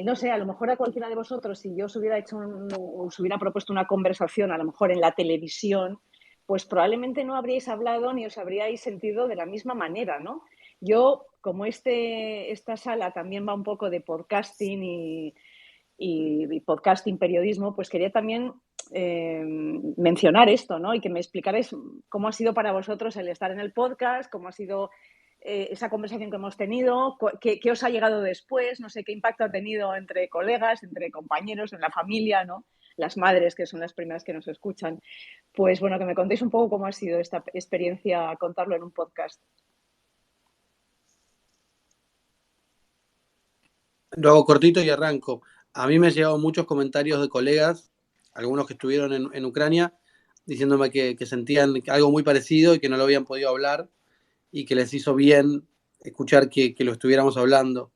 No sé, a lo mejor a cualquiera de vosotros, si yo os hubiera propuesto una conversación, a lo mejor en la televisión, pues probablemente no habríais hablado ni os habríais sentido de la misma manera, ¿no? Yo, como esta sala también va un poco de podcasting y podcasting periodismo, pues quería también mencionar esto, ¿no? Y que me explicarais cómo ha sido para vosotros el estar en el podcast, cómo ha sido esa conversación que hemos tenido, qué os ha llegado después, no sé qué impacto ha tenido entre colegas, entre compañeros, en la familia, ¿no? Las madres, que son las primeras que nos escuchan. Pues bueno, que me contéis un poco cómo ha sido esta experiencia contarlo en un podcast. Lo hago cortito y arranco. A mí me han llegado muchos comentarios de colegas, algunos que estuvieron en Ucrania, diciéndome que sentían algo muy parecido y que no lo habían podido hablar, y que les hizo bien escuchar que lo estuviéramos hablando.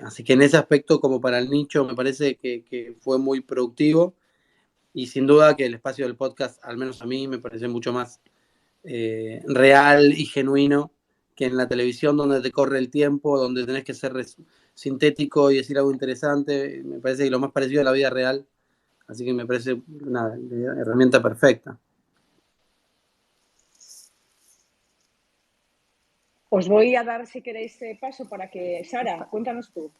Así que en ese aspecto, como para el nicho, me parece que fue muy productivo, y sin duda que el espacio del podcast, al menos a mí, me parece mucho más real y genuino que en la televisión, donde te corre el tiempo, donde tenés que ser sintético y decir algo interesante. Me parece que lo más parecido a la vida real, así que me parece una herramienta perfecta. Os voy a dar, si queréis, paso para que... Sara, cuéntanos tú.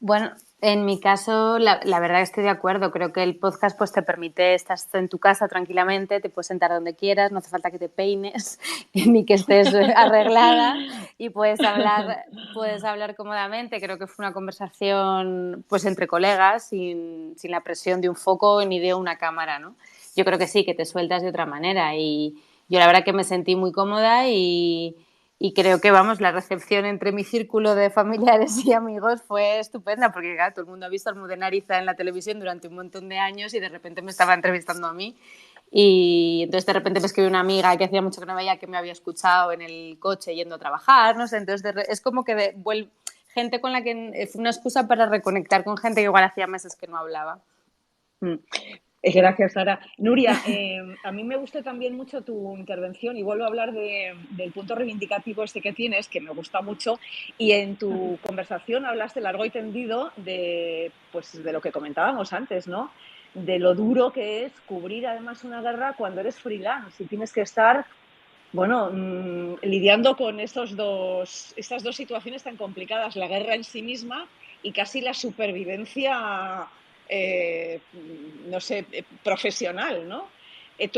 Bueno, en mi caso, la verdad que estoy de acuerdo. Creo que el podcast pues te permite, estás en tu casa tranquilamente, te puedes sentar donde quieras, no hace falta que te peines ni que estés arreglada, y puedes hablar cómodamente. Creo que fue una conversación pues entre colegas, sin la presión de un foco ni de una cámara, ¿no? Yo creo que sí, que te sueltas de otra manera, y yo la verdad que me sentí muy cómoda, y creo que, vamos, la recepción entre mi círculo de familiares y amigos fue estupenda, porque claro, todo el mundo ha visto al Almudena Ariza en la televisión durante un montón de años, y de repente me estaba entrevistando a mí. Y entonces de repente me escribió una amiga que hacía mucho que no veía, que me había escuchado en el coche yendo a trabajar, no sé, entonces es como que gente con la que fue una excusa para reconectar con gente que igual hacía meses que no hablaba. Gracias, Sara. Nuria, a mí me gustó también mucho tu intervención, y vuelvo a hablar del punto reivindicativo este que tienes, que me gusta mucho, y en tu conversación hablaste largo y tendido de lo que comentábamos antes, ¿no? De lo duro que es cubrir además una guerra cuando eres freelance y tienes que estar, bueno, lidiando con estas dos situaciones tan complicadas, la guerra en sí misma y casi la supervivencia, no sé, profesional, ¿no?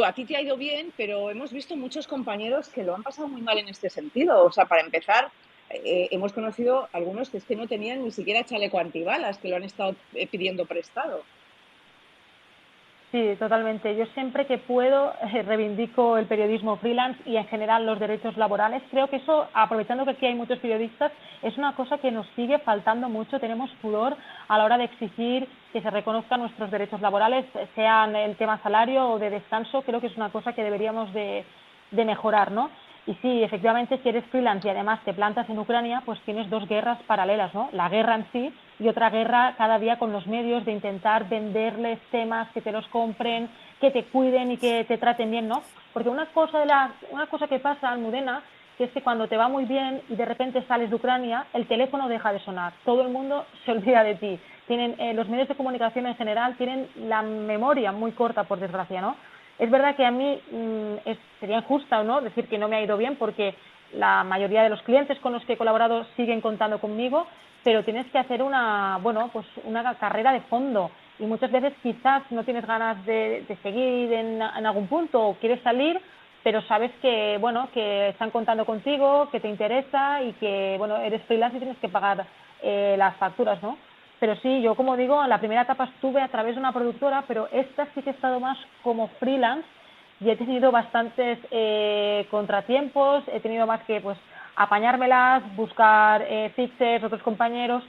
A ti te ha ido bien, pero hemos visto muchos compañeros que lo han pasado muy mal en este sentido. O sea, para empezar, hemos conocido algunos que es que no tenían ni siquiera chaleco antibalas, que lo han estado pidiendo prestado. Sí, totalmente. Yo siempre que puedo reivindico el periodismo freelance y en general los derechos laborales. Creo que eso, aprovechando que aquí hay muchos periodistas, es una cosa que nos sigue faltando mucho. Tenemos pudor a la hora de exigir que se reconozcan nuestros derechos laborales, sean el tema salario o de descanso. Creo que es una cosa que deberíamos de mejorar, ¿no? Y sí, efectivamente, si eres freelance y además te plantas en Ucrania, pues tienes dos guerras paralelas, ¿no? La guerra en sí y otra guerra cada día con los medios de intentar venderles temas, que te los compren, que te cuiden y que te traten bien, ¿no? Porque una cosa que pasa, Almudena, que es que cuando te va muy bien y de repente sales de Ucrania, el teléfono deja de sonar, todo el mundo se olvida de ti. Los medios de comunicación en general tienen la memoria muy corta, por desgracia, ¿no? Es verdad que a mí sería injusta, ¿no?, decir que no me ha ido bien, porque la mayoría de los clientes con los que he colaborado siguen contando conmigo, pero tienes que hacer una carrera de fondo y muchas veces quizás no tienes ganas de seguir en algún punto o quieres salir, pero sabes que, que están contando contigo, que te interesa y que, eres freelance y tienes que pagar las facturas, ¿no? Pero sí, yo como digo, en la primera etapa estuve a través de una productora, pero esta sí que he estado más como freelance y he tenido bastantes contratiempos, he tenido más que apañármelas, buscar fixers, otros compañeros.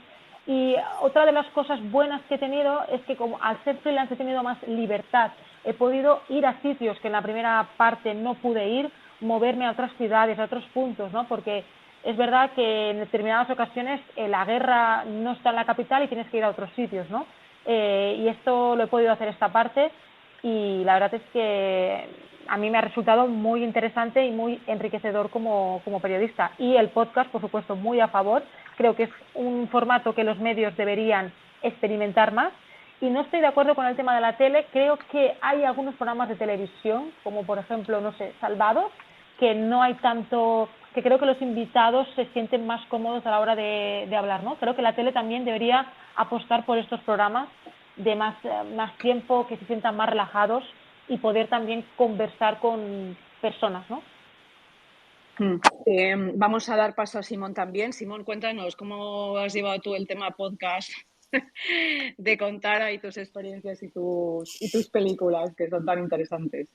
Y otra de las cosas buenas que he tenido es que como al ser freelance he tenido más libertad, he podido ir a sitios que en la primera parte no pude ir, moverme a otras ciudades, a otros puntos, ¿no? Porque es verdad que en determinadas ocasiones la guerra no está en la capital y tienes que ir a otros sitios, ¿no? Y esto lo he podido hacer esta parte y la verdad es que a mí me ha resultado muy interesante y muy enriquecedor como periodista. Y el podcast, por supuesto, muy a favor. Creo que es un formato que los medios deberían experimentar más. Y no estoy de acuerdo con el tema de la tele. Creo que hay algunos programas de televisión, como por ejemplo, no sé, Salvados, que no hay tanto, que creo que los invitados se sienten más cómodos a la hora de hablar, ¿no? Creo que la tele también debería apostar por estos programas de más tiempo, que se sientan más relajados y poder también conversar con personas, ¿no? Vamos a dar paso a Simón también. Simón, cuéntanos, ¿cómo has llevado tú el tema podcast de contar ahí tus experiencias y tus películas, que son tan interesantes?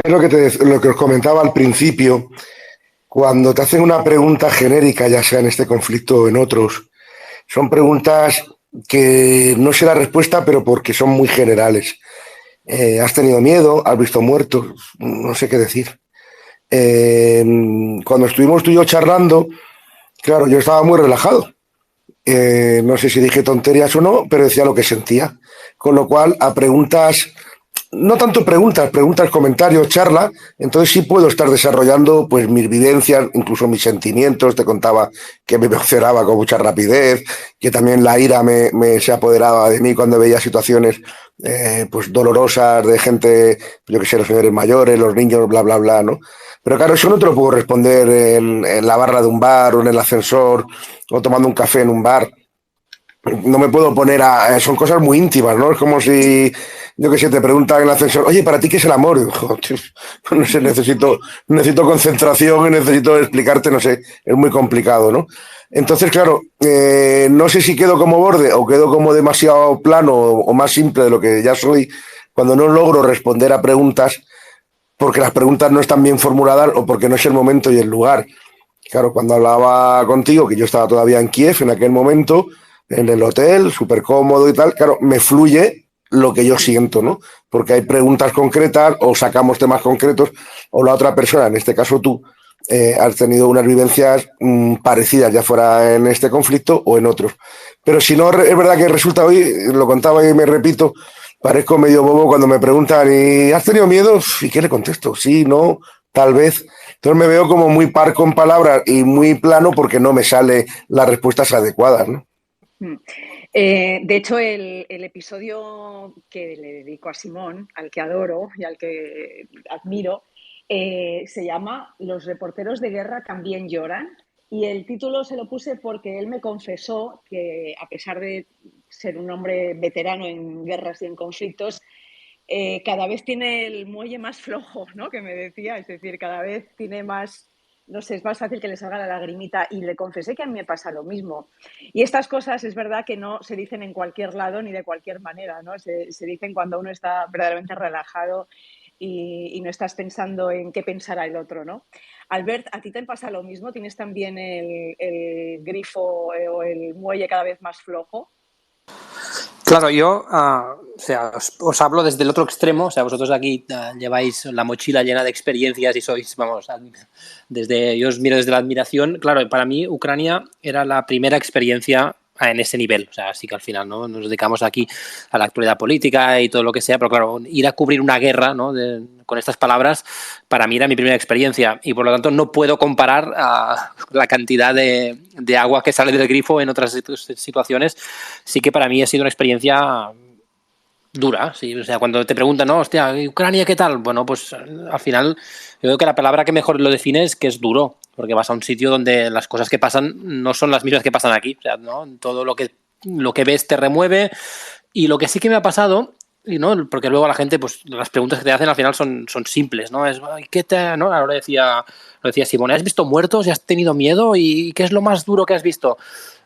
Es lo que os comentaba al principio, cuando te hacen una pregunta genérica, ya sea en este conflicto o en otros, son preguntas que no sé la respuesta, pero porque son muy generales. ¿Has tenido miedo? ¿Has visto muertos? No sé qué decir. Cuando estuvimos tú y yo charlando, claro, yo estaba muy relajado. No sé si dije tonterías o no, pero decía lo que sentía. Con lo cual, a preguntas, no tanto preguntas, comentarios, charla, entonces sí puedo estar desarrollando pues mis vivencias, incluso mis sentimientos. Te contaba que me emocionaba con mucha rapidez, que también la ira me se apoderaba de mí cuando veía situaciones pues dolorosas de gente, yo que sé, los señores mayores, los niños, bla, bla, bla, ¿no? Pero claro, eso no te lo puedo responder en la barra de un bar o en el ascensor o tomando un café en un bar. No me puedo poner son cosas muy íntimas, ¿no? Es como si, yo que sé, te preguntan en el ascensor, oye, ¿para ti qué es el amor? Y digo, no sé, necesito concentración y necesito explicarte, no sé, es muy complicado, ¿no? Entonces, claro, no sé si quedo como borde o quedo como demasiado plano o más simple de lo que ya soy cuando no logro responder a preguntas porque las preguntas no están bien formuladas o porque no es el momento y el lugar. Claro, cuando hablaba contigo, que yo estaba todavía en Kiev en aquel momento, en el hotel, súper cómodo y tal, claro, me fluye lo que yo siento, ¿no? Porque hay preguntas concretas o sacamos temas concretos o la otra persona, en este caso tú, has tenido unas vivencias parecidas, ya fuera en este conflicto o en otros. Pero si no, es verdad que resulta hoy, lo contaba y me repito, parezco medio bobo cuando me preguntan, ¿y has tenido miedo? ¿Y qué le contesto? Sí, no, tal vez. Entonces me veo como muy parco en palabras y muy plano porque no me sale las respuestas adecuadas, ¿no? De hecho, el episodio que le dedico a Simón, al que adoro y al que admiro, se llama Los reporteros de guerra también lloran. Y el título se lo puse porque él me confesó que, a pesar de ser un hombre veterano en guerras y en conflictos, cada vez tiene el muelle más flojo, ¿no? Que me decía, es decir, cada vez tiene más, no sé, es más fácil que le salga la lagrimita. Y le confesé que a mí me pasa lo mismo. Y estas cosas es verdad que no se dicen en cualquier lado ni de cualquier manera, ¿no? Se dicen cuando uno está verdaderamente relajado y no estás pensando en qué pensará el otro, ¿no? Albert, ¿a ti te pasa lo mismo? ¿Tienes también el grifo o el muelle cada vez más flojo? Claro, yo, o sea, os hablo desde el otro extremo, o sea, vosotros aquí lleváis la mochila llena de experiencias y sois, vamos, yo os miro desde la admiración. Claro, para mí Ucrania era la primera experiencia en ese nivel, o sea, así que al final, ¿no? Nos dedicamos aquí a la actualidad política y todo lo que sea, pero claro, ir a cubrir una guerra, ¿no? Con estas palabras, para mí era mi primera experiencia y por lo tanto no puedo comparar la cantidad de agua que sale del grifo en otras situaciones. Sí que para mí ha sido una experiencia dura, sí. O sea, cuando te preguntan, no, hostia, ¿Ucrania qué tal? Bueno, pues al final yo creo que la palabra que mejor lo define es que es duro, porque vas a un sitio donde las cosas que pasan no son las mismas que pasan aquí. O sea, ¿no? Todo lo que ves te remueve. Y lo que sí que me ha pasado, y no, porque luego la gente, pues las preguntas que te hacen al final son simples, ¿no? Es, ¿qué te, no? Ahora lo decía Simone, ¿has visto muertos y has tenido miedo? ¿Y qué es lo más duro que has visto?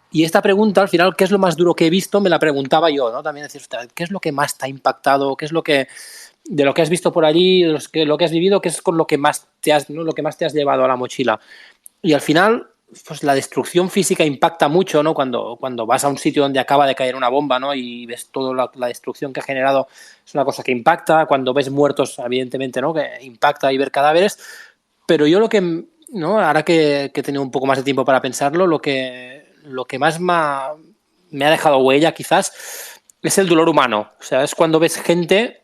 Y esta pregunta, al final, ¿qué es lo más duro que he visto? Me la preguntaba yo, ¿no? También decir, ¿qué es lo que más te ha impactado? ¿Qué es lo que, de lo que has visto por allí, lo que has vivido, qué es con lo que más te has, ¿no? Lo que más te has llevado a la mochila? Y al final, pues la destrucción física impacta mucho, ¿no? Cuando vas a un sitio donde acaba de caer una bomba, ¿no? Y ves toda la destrucción que ha generado, es una cosa que impacta. Cuando ves muertos, evidentemente, ¿no? Que impacta y ver cadáveres. Pero yo lo que, ¿no? Ahora que he tenido un poco más de tiempo para pensarlo, lo que más me ha dejado huella, quizás, es el dolor humano. O sea, es cuando ves gente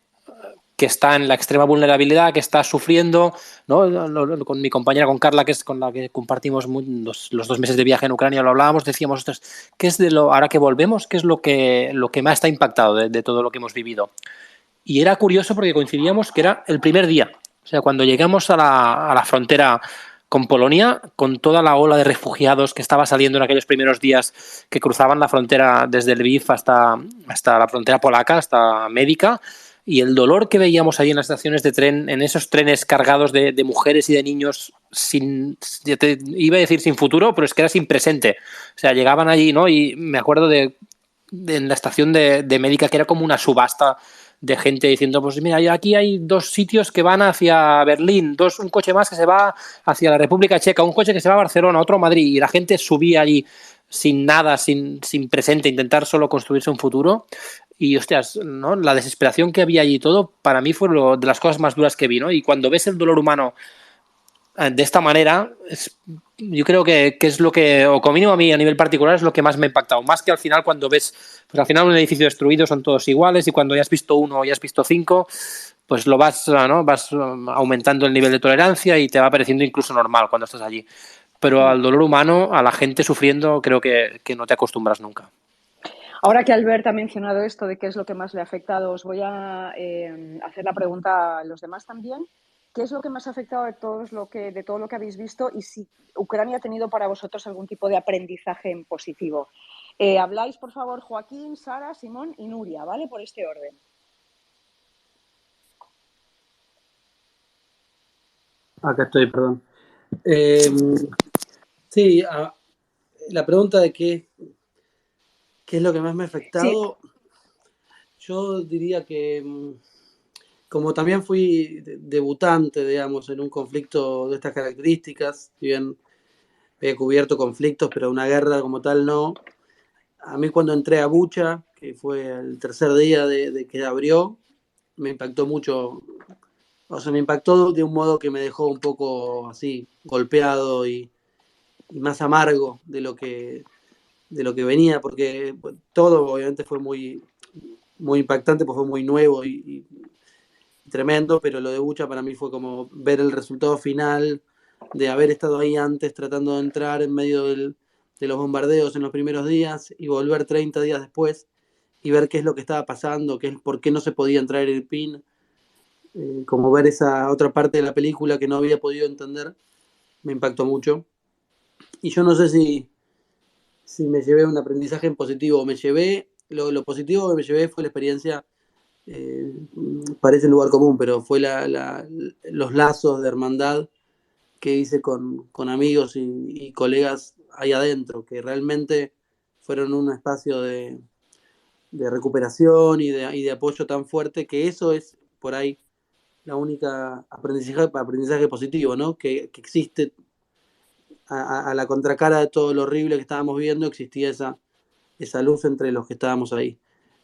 que está en la extrema vulnerabilidad, que está sufriendo, ¿no? Con mi compañera, con Carla, que es con la que compartimos los 2 meses de viaje en Ucrania, lo hablábamos, decíamos, ostras, ¿qué es ahora que volvemos, qué es lo que más está impactado de todo lo que hemos vivido? Y era curioso porque coincidíamos que era el primer día. O sea, cuando llegamos a la frontera con Polonia, con toda la ola de refugiados que estaba saliendo en aquellos primeros días que cruzaban la frontera desde Lviv hasta la frontera polaca, hasta Médica, y el dolor que veíamos ahí en las estaciones de tren, en esos trenes cargados de mujeres y de niños iba a decir sin futuro, pero es que era sin presente. O sea, llegaban allí, ¿no? Y me acuerdo en la estación de Médica, que era como una subasta de gente diciendo, pues mira, aquí hay 2 sitios que van hacia Berlín, un coche más que se va hacia la República Checa, un coche que se va a Barcelona, otro a Madrid, y la gente subía allí sin nada, sin presente, intentar solo construirse un futuro. Y, hostias, ¿no? La desesperación que había allí y todo, para mí fue de las cosas más duras que vi, ¿no? Y cuando ves el dolor humano de esta manera, yo creo que es lo que, o como mínimo a mí a nivel particular, es lo que más me ha impactado. Más que al final cuando ves, pues al final un edificio destruido son todos iguales y cuando ya has visto 1 o ya has visto 5, pues lo vas aumentando el nivel de tolerancia y te va pareciendo incluso normal cuando estás allí. Pero al dolor humano, a la gente sufriendo, creo que no te acostumbras nunca. Ahora que Albert ha mencionado esto de qué es lo que más le ha afectado, os voy a hacer la pregunta a los demás también. ¿Qué es lo que más ha afectado de todo lo que habéis visto y si Ucrania ha tenido para vosotros algún tipo de aprendizaje en positivo? Habláis, por favor, Joaquín, Sara, Simón y Nuria, ¿vale? Por este orden. Acá estoy, perdón. Sí, la pregunta de qué es lo que más me ha afectado, sí. Yo diría que como también fui debutante, digamos, en un conflicto de estas características, si bien he cubierto conflictos, pero una guerra como tal no. A mí cuando entré a Bucha, que fue el tercer día de que abrió, me impactó mucho. O sea, me impactó de un modo que me dejó un poco así, golpeado y más amargo de lo que venía, porque todo obviamente fue muy impactante, pues fue muy nuevo y tremendo, pero lo de Bucha para mí fue como ver el resultado final de haber estado ahí antes tratando de entrar en medio de los bombardeos en los primeros días y volver 30 días después y ver qué es lo que estaba pasando, por qué no se podía entrar en Irpin, como ver esa otra parte de la película que no había podido entender, me impactó mucho. Y yo no sé si me llevé un aprendizaje en positivo. Lo positivo que me llevé fue la experiencia parece un lugar común, pero fue los lazos de hermandad que hice con amigos y colegas ahí adentro, que realmente fueron un espacio de recuperación y de apoyo tan fuerte, que eso es por ahí la única aprendizaje positivo, ¿no? Que existe a la contracara de todo lo horrible que estábamos viendo, existía esa luz entre los que estábamos ahí.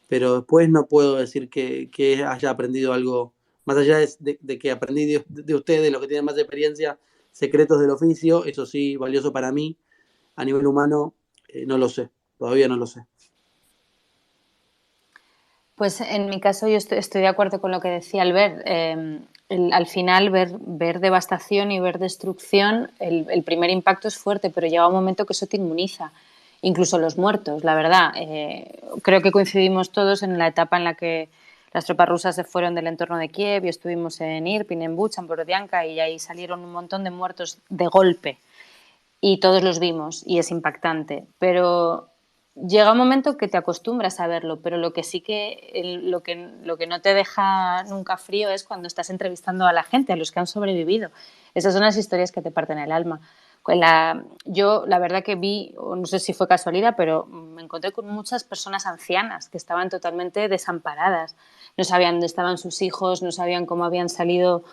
Pero después no puedo decir que haya aprendido algo, más allá de que aprendí de ustedes, los que tienen más experiencia, secretos del oficio, eso sí, valioso para mí, a nivel humano, no lo sé, todavía no lo sé. Pues en mi caso yo estoy de acuerdo con lo que decía Albert. Al final ver devastación y ver destrucción, el primer impacto es fuerte, pero llega un momento que eso te inmuniza. Incluso los muertos, la verdad. Creo que coincidimos todos en la etapa en la que las tropas rusas se fueron del entorno de Kiev y estuvimos en Irpin, en Bucha, en Borodianka, y ahí salieron un montón de muertos de golpe. Y todos los vimos y es impactante. Pero llega un momento que te acostumbras a verlo, pero lo que sí que lo que no te deja nunca frío es cuando estás entrevistando a la gente, a los que han sobrevivido. Esas son las historias que te parten el alma. Yo la verdad que vi, no sé si fue casualidad, pero me encontré con muchas personas ancianas que estaban totalmente desamparadas. No sabían dónde estaban sus hijos, no sabían cómo habían salido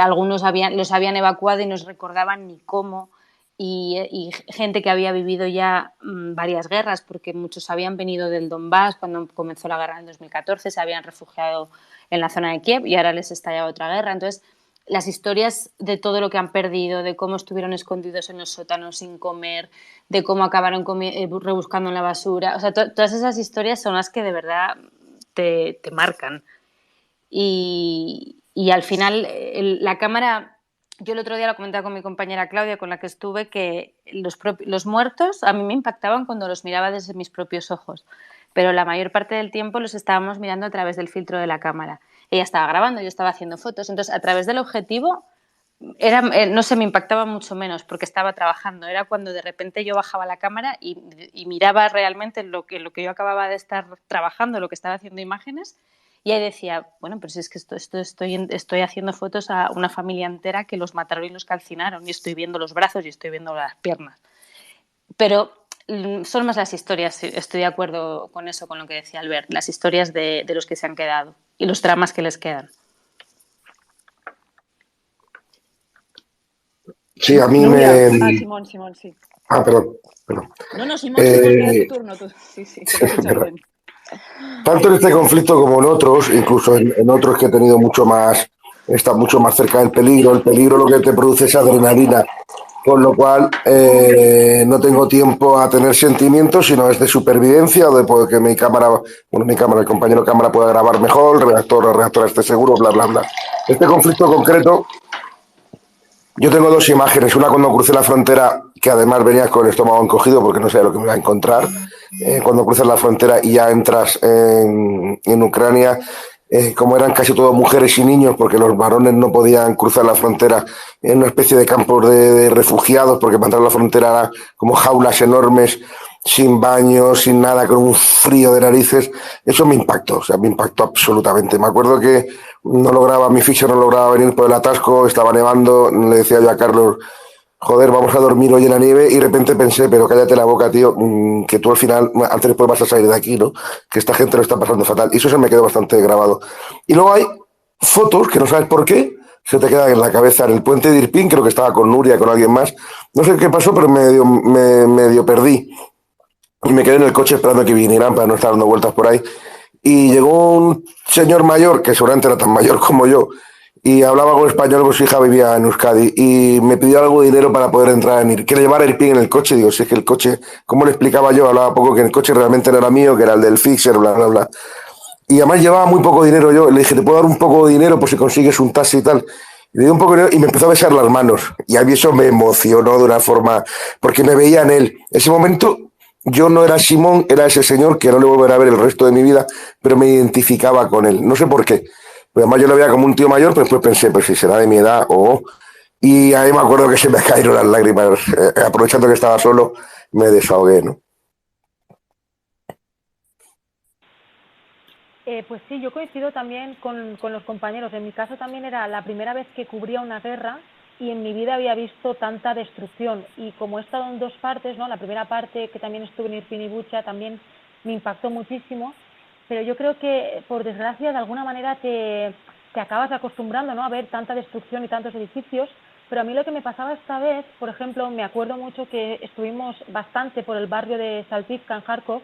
algunos los habían evacuado y no recordaban ni cómo. Y gente que había vivido ya varias guerras, porque muchos habían venido del Donbass cuando comenzó la guerra en 2014, se habían refugiado en la zona de Kiev y ahora les estallaba otra guerra. Entonces, las historias de todo lo que han perdido, de cómo estuvieron escondidos en los sótanos sin comer, de cómo acabaron rebuscando en la basura, o sea, todas esas historias son las que de verdad te marcan. Y al final, la cámara... Yo el otro día lo comentaba con mi compañera Claudia, con la que estuve, que los muertos a mí me impactaban cuando los miraba desde mis propios ojos, pero la mayor parte del tiempo los estábamos mirando a través del filtro de la cámara. Ella estaba grabando, yo estaba haciendo fotos, entonces a través del objetivo no sé, me impactaba mucho menos porque estaba trabajando. Era cuando de repente yo bajaba la cámara y miraba realmente lo que yo acababa de estar trabajando, lo que estaba haciendo imágenes. Y ahí decía, bueno, pero si es que estoy haciendo fotos a una familia entera que los mataron y los calcinaron y estoy viendo los brazos y estoy viendo las piernas. Pero son más las historias, estoy de acuerdo con eso, con lo que decía Albert, las historias de los que se han quedado y los dramas que les quedan. Sí, a mí me... Simón, sí. Perdón. No, Simón, queda tu turno. Sí, Tanto en este conflicto como en otros, incluso en otros que he tenido está mucho más cerca del peligro. El peligro lo que te produce es adrenalina, con lo cual no tengo tiempo a tener sentimientos, sino es de supervivencia o de que mi cámara, el compañero de cámara pueda grabar mejor, el reactor esté seguro, bla, bla, bla. Este conflicto concreto, yo tengo dos imágenes, una cuando crucé la frontera, que además venía con el estómago encogido porque no sabía lo que me iba a encontrar, cuando cruzas la frontera y ya entras en Ucrania, como eran casi todos mujeres y niños, porque los varones no podían cruzar la frontera en una especie de campos de refugiados, porque para entrar a la frontera era como jaulas enormes, sin baño, sin nada, con un frío de narices. Eso me impactó absolutamente. Me acuerdo que mi ficha no lograba venir por el atasco, estaba nevando, le decía yo a Carlos, joder, vamos a dormir hoy en la nieve, y de repente pensé, pero cállate la boca, tío, que tú al final, antes después vas a salir de aquí, ¿no? Que esta gente lo está pasando fatal. Y eso se me quedó bastante grabado. Y luego hay fotos que no sabes por qué, se te quedan en la cabeza. En el puente de Irpin, creo que estaba con Nuria, con alguien más. No sé qué pasó, pero medio perdí. Y me quedé en el coche esperando que vinieran para no estar dando vueltas por ahí. Y llegó un señor mayor, que seguramente era tan mayor como yo, y hablaba con español, pues su hija vivía en Euskadi, y me pidió algo de dinero para poder entrar que le llevara Irpin en el coche. Digo, si es que el coche, como le explicaba yo, hablaba poco, que el coche realmente no era mío, que era el del Fixer, bla, bla, bla. Y además llevaba muy poco dinero yo. Le dije, ¿te puedo dar un poco de dinero por si consigues un taxi y tal? Y le di un poco de dinero y me empezó a besar las manos. Y a mí eso me emocionó de una forma, porque me veía en él. Ese momento yo no era Simón, era ese señor que no le volveré a ver el resto de mi vida, pero me identificaba con él. No sé por qué. Pero además yo lo veía como un tío mayor, pero después pensé, pues si será de mi edad o... Y ahí me acuerdo que se me cayeron las lágrimas. Aprovechando que estaba solo, me desahogué, ¿no? Pues sí, yo coincido también con los compañeros. En mi caso también era la primera vez que cubría una guerra y en mi vida había visto tanta destrucción. Y como he estado en dos partes, ¿no? La primera parte, que también estuve en Irpin y Bucha, también me impactó muchísimo. Pero yo creo que, por desgracia, de alguna manera te acabas acostumbrando, ¿no? A ver tanta destrucción y tantos edificios. Pero a mí lo que me pasaba esta vez, por ejemplo, me acuerdo mucho que estuvimos bastante por el barrio de Saltivka, en Kharkov,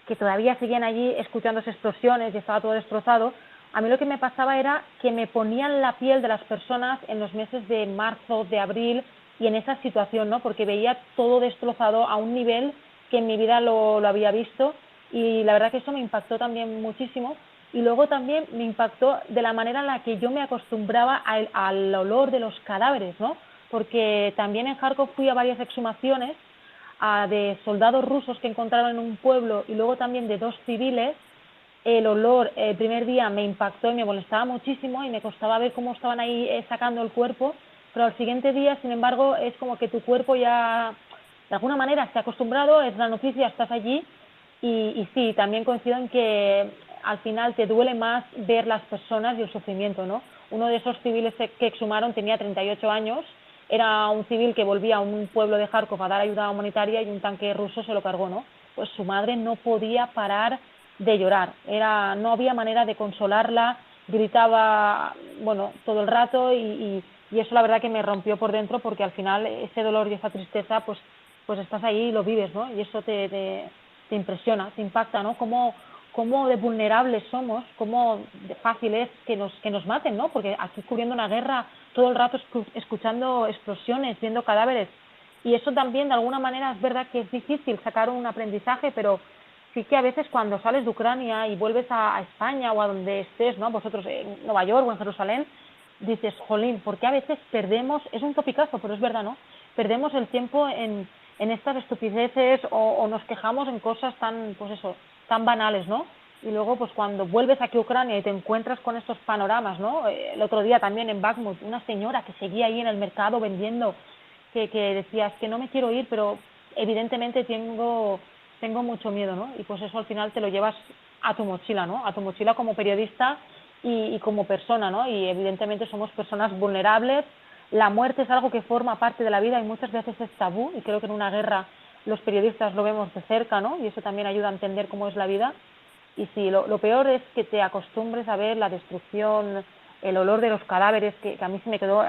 que todavía seguían allí escuchándose explosiones y estaba todo destrozado. A mí lo que me pasaba era que me ponían la piel de las personas en los meses de marzo, de abril y en esa situación, ¿no? Porque veía todo destrozado a un nivel que en mi vida lo había visto y la verdad que eso me impactó también muchísimo. Y luego también me impactó de la manera en la que yo me acostumbraba al olor de los cadáveres, ¿no? Porque también en Kharkov fui a varias exhumaciones de soldados rusos que encontraron en un pueblo y luego también de 2 civiles. El olor el primer día me impactó y me molestaba muchísimo y me costaba ver cómo estaban ahí sacando el cuerpo, pero al siguiente día, sin embargo, es como que tu cuerpo ya de alguna manera se ha acostumbrado, es la noticia, estás allí y sí, también coincido en que al final te duele más ver las personas y el sufrimiento, ¿no? Uno de esos civiles que exhumaron tenía 38 años, era un civil que volvía a un pueblo de Kharkov a dar ayuda humanitaria y un tanque ruso se lo cargó, ¿no? Pues su madre no podía parar de llorar, no había manera de consolarla, gritaba, bueno, todo el rato y eso la verdad que me rompió por dentro porque al final ese dolor y esa tristeza pues estás ahí y lo vives, ¿no? Y eso te impresiona, te impacta, ¿no? Cómo de vulnerables somos, cómo de fácil es que nos maten, ¿no? Porque aquí cubriendo una guerra, todo el rato escuchando explosiones, viendo cadáveres. Y eso también, de alguna manera, es verdad que es difícil sacar un aprendizaje, pero sí que a veces cuando sales de Ucrania y vuelves a España o a donde estés, ¿no? Vosotros en Nueva York o en Jerusalén, dices, jolín, porque a veces perdemos, es un topicazo, pero es verdad, ¿no? Perdemos el tiempo en estas estupideces o nos quejamos en cosas tan, pues eso, tan banales, ¿no? Y luego, pues cuando vuelves aquí a Ucrania y te encuentras con estos panoramas, ¿no? El otro día también en Bakhmut, una señora que seguía ahí en el mercado vendiendo, que decía, es que no me quiero ir, pero evidentemente tengo mucho miedo, ¿no? Y pues eso al final te lo llevas a tu mochila, ¿no? A tu mochila como periodista y como persona, ¿no? Y evidentemente somos personas vulnerables. La muerte es algo que forma parte de la vida y muchas veces es tabú y creo que en una guerra los periodistas lo vemos de cerca, ¿no? Y eso también ayuda a entender cómo es la vida. Y sí, lo peor es que te acostumbres a ver la destrucción, el olor de los cadáveres, que a mí se me quedó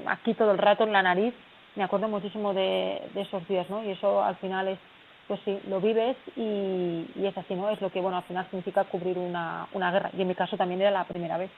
aquí todo el rato en la nariz. Me acuerdo muchísimo de esos días, ¿no? Y eso al final es, pues sí, lo vives y es así, ¿no? Es lo que, bueno, al final significa cubrir una guerra. Y en mi caso también era la primera vez.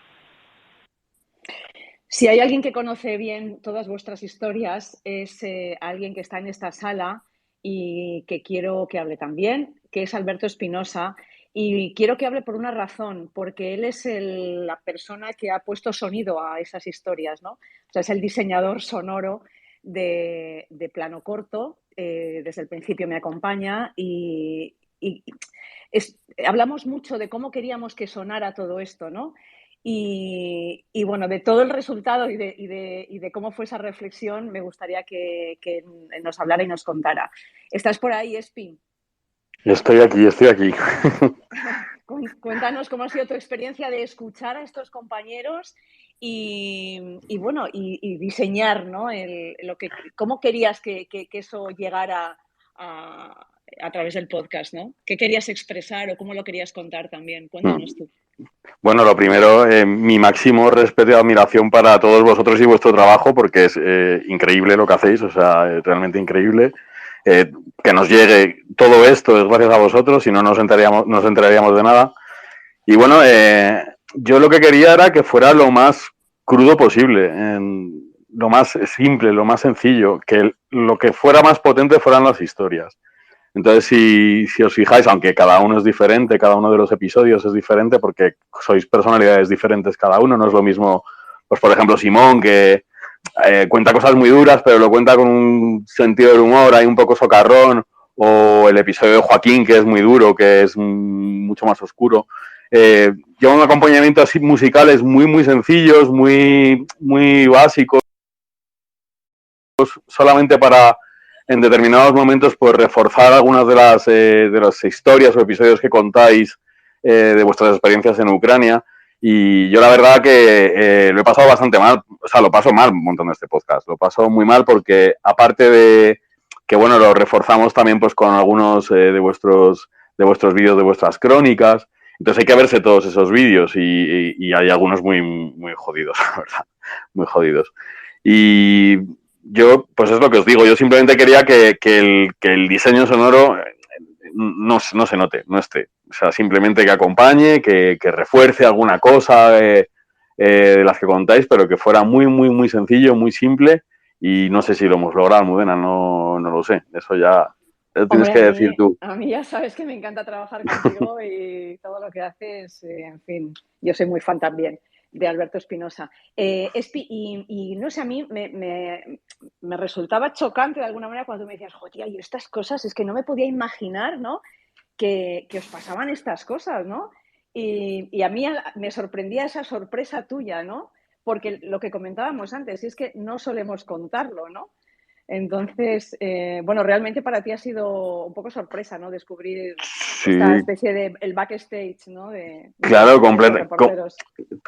Si hay alguien que conoce bien todas vuestras historias, es alguien que está en esta sala y que quiero que hable también, que es Alberto Espinosa. Y quiero que hable por una razón, porque él es la persona que ha puesto sonido a esas historias, ¿no? O sea, es el diseñador sonoro de Plano Corto. Desde el principio me acompaña y hablamos mucho de cómo queríamos que sonara todo esto, ¿no? Y bueno, de todo el resultado y de cómo fue esa reflexión, me gustaría que nos hablara y nos contara. ¿Estás por ahí, Espi? Estoy aquí. Cuéntanos cómo ha sido tu experiencia de escuchar a estos compañeros y bueno, y diseñar, ¿no? Cómo querías que eso llegara a través del podcast, ¿no? ¿Qué querías expresar o cómo lo querías contar también? Cuéntanos tú. Bueno, lo primero, mi máximo respeto y admiración para todos vosotros y vuestro trabajo, porque es increíble lo que hacéis, o sea, realmente increíble. Que nos llegue todo esto es gracias a vosotros, si no nos enteraríamos de nada. Y bueno, yo lo que quería era que fuera lo más crudo posible, lo más simple, lo más sencillo, que lo que fuera más potente fueran las historias. Entonces, si os fijáis, aunque cada uno es diferente, cada uno de los episodios es diferente porque sois personalidades diferentes cada uno, no es lo mismo, pues por ejemplo, Simón, que cuenta cosas muy duras, pero lo cuenta con un sentido del humor, hay un poco socarrón, o el episodio de Joaquín, que es muy duro, que es mucho más oscuro. Lleva un acompañamiento así musicales muy, muy sencillos, muy, muy básicos, solamente para en determinados momentos pues reforzar algunas de las historias o episodios que contáis de vuestras experiencias en Ucrania. Y yo la verdad que lo he pasado bastante mal, o sea, lo paso mal montando este podcast, lo paso muy mal porque aparte de que, bueno, lo reforzamos también pues con algunos de vuestros vídeos, de vuestras crónicas. Entonces hay que verse todos esos vídeos y hay algunos muy, muy jodidos, la verdad, muy jodidos. Y yo, pues es lo que os digo, yo simplemente quería que el diseño sonoro no se note, no esté. O sea, simplemente que acompañe, que refuerce alguna cosa de las que contáis, pero que fuera muy, muy, muy sencillo, muy simple. Y no sé si lo hemos logrado, Almudena, no lo sé. Eso ya lo tienes que decir tú. A mí ya sabes que me encanta trabajar contigo y todo lo que haces, en fin, yo soy muy fan también de Alberto Espinosa. Y no sé, a mí me resultaba chocante de alguna manera cuando me decías, joder, y estas cosas, es que no me podía imaginar, ¿no? Que os pasaban estas cosas, ¿no? Y a mí me sorprendía esa sorpresa tuya, ¿no? Porque lo que comentábamos antes, es que no solemos contarlo, ¿no? Entonces, bueno, realmente para ti ha sido un poco sorpresa, ¿no? Descubrir esta especie de el backstage, ¿no? Claro,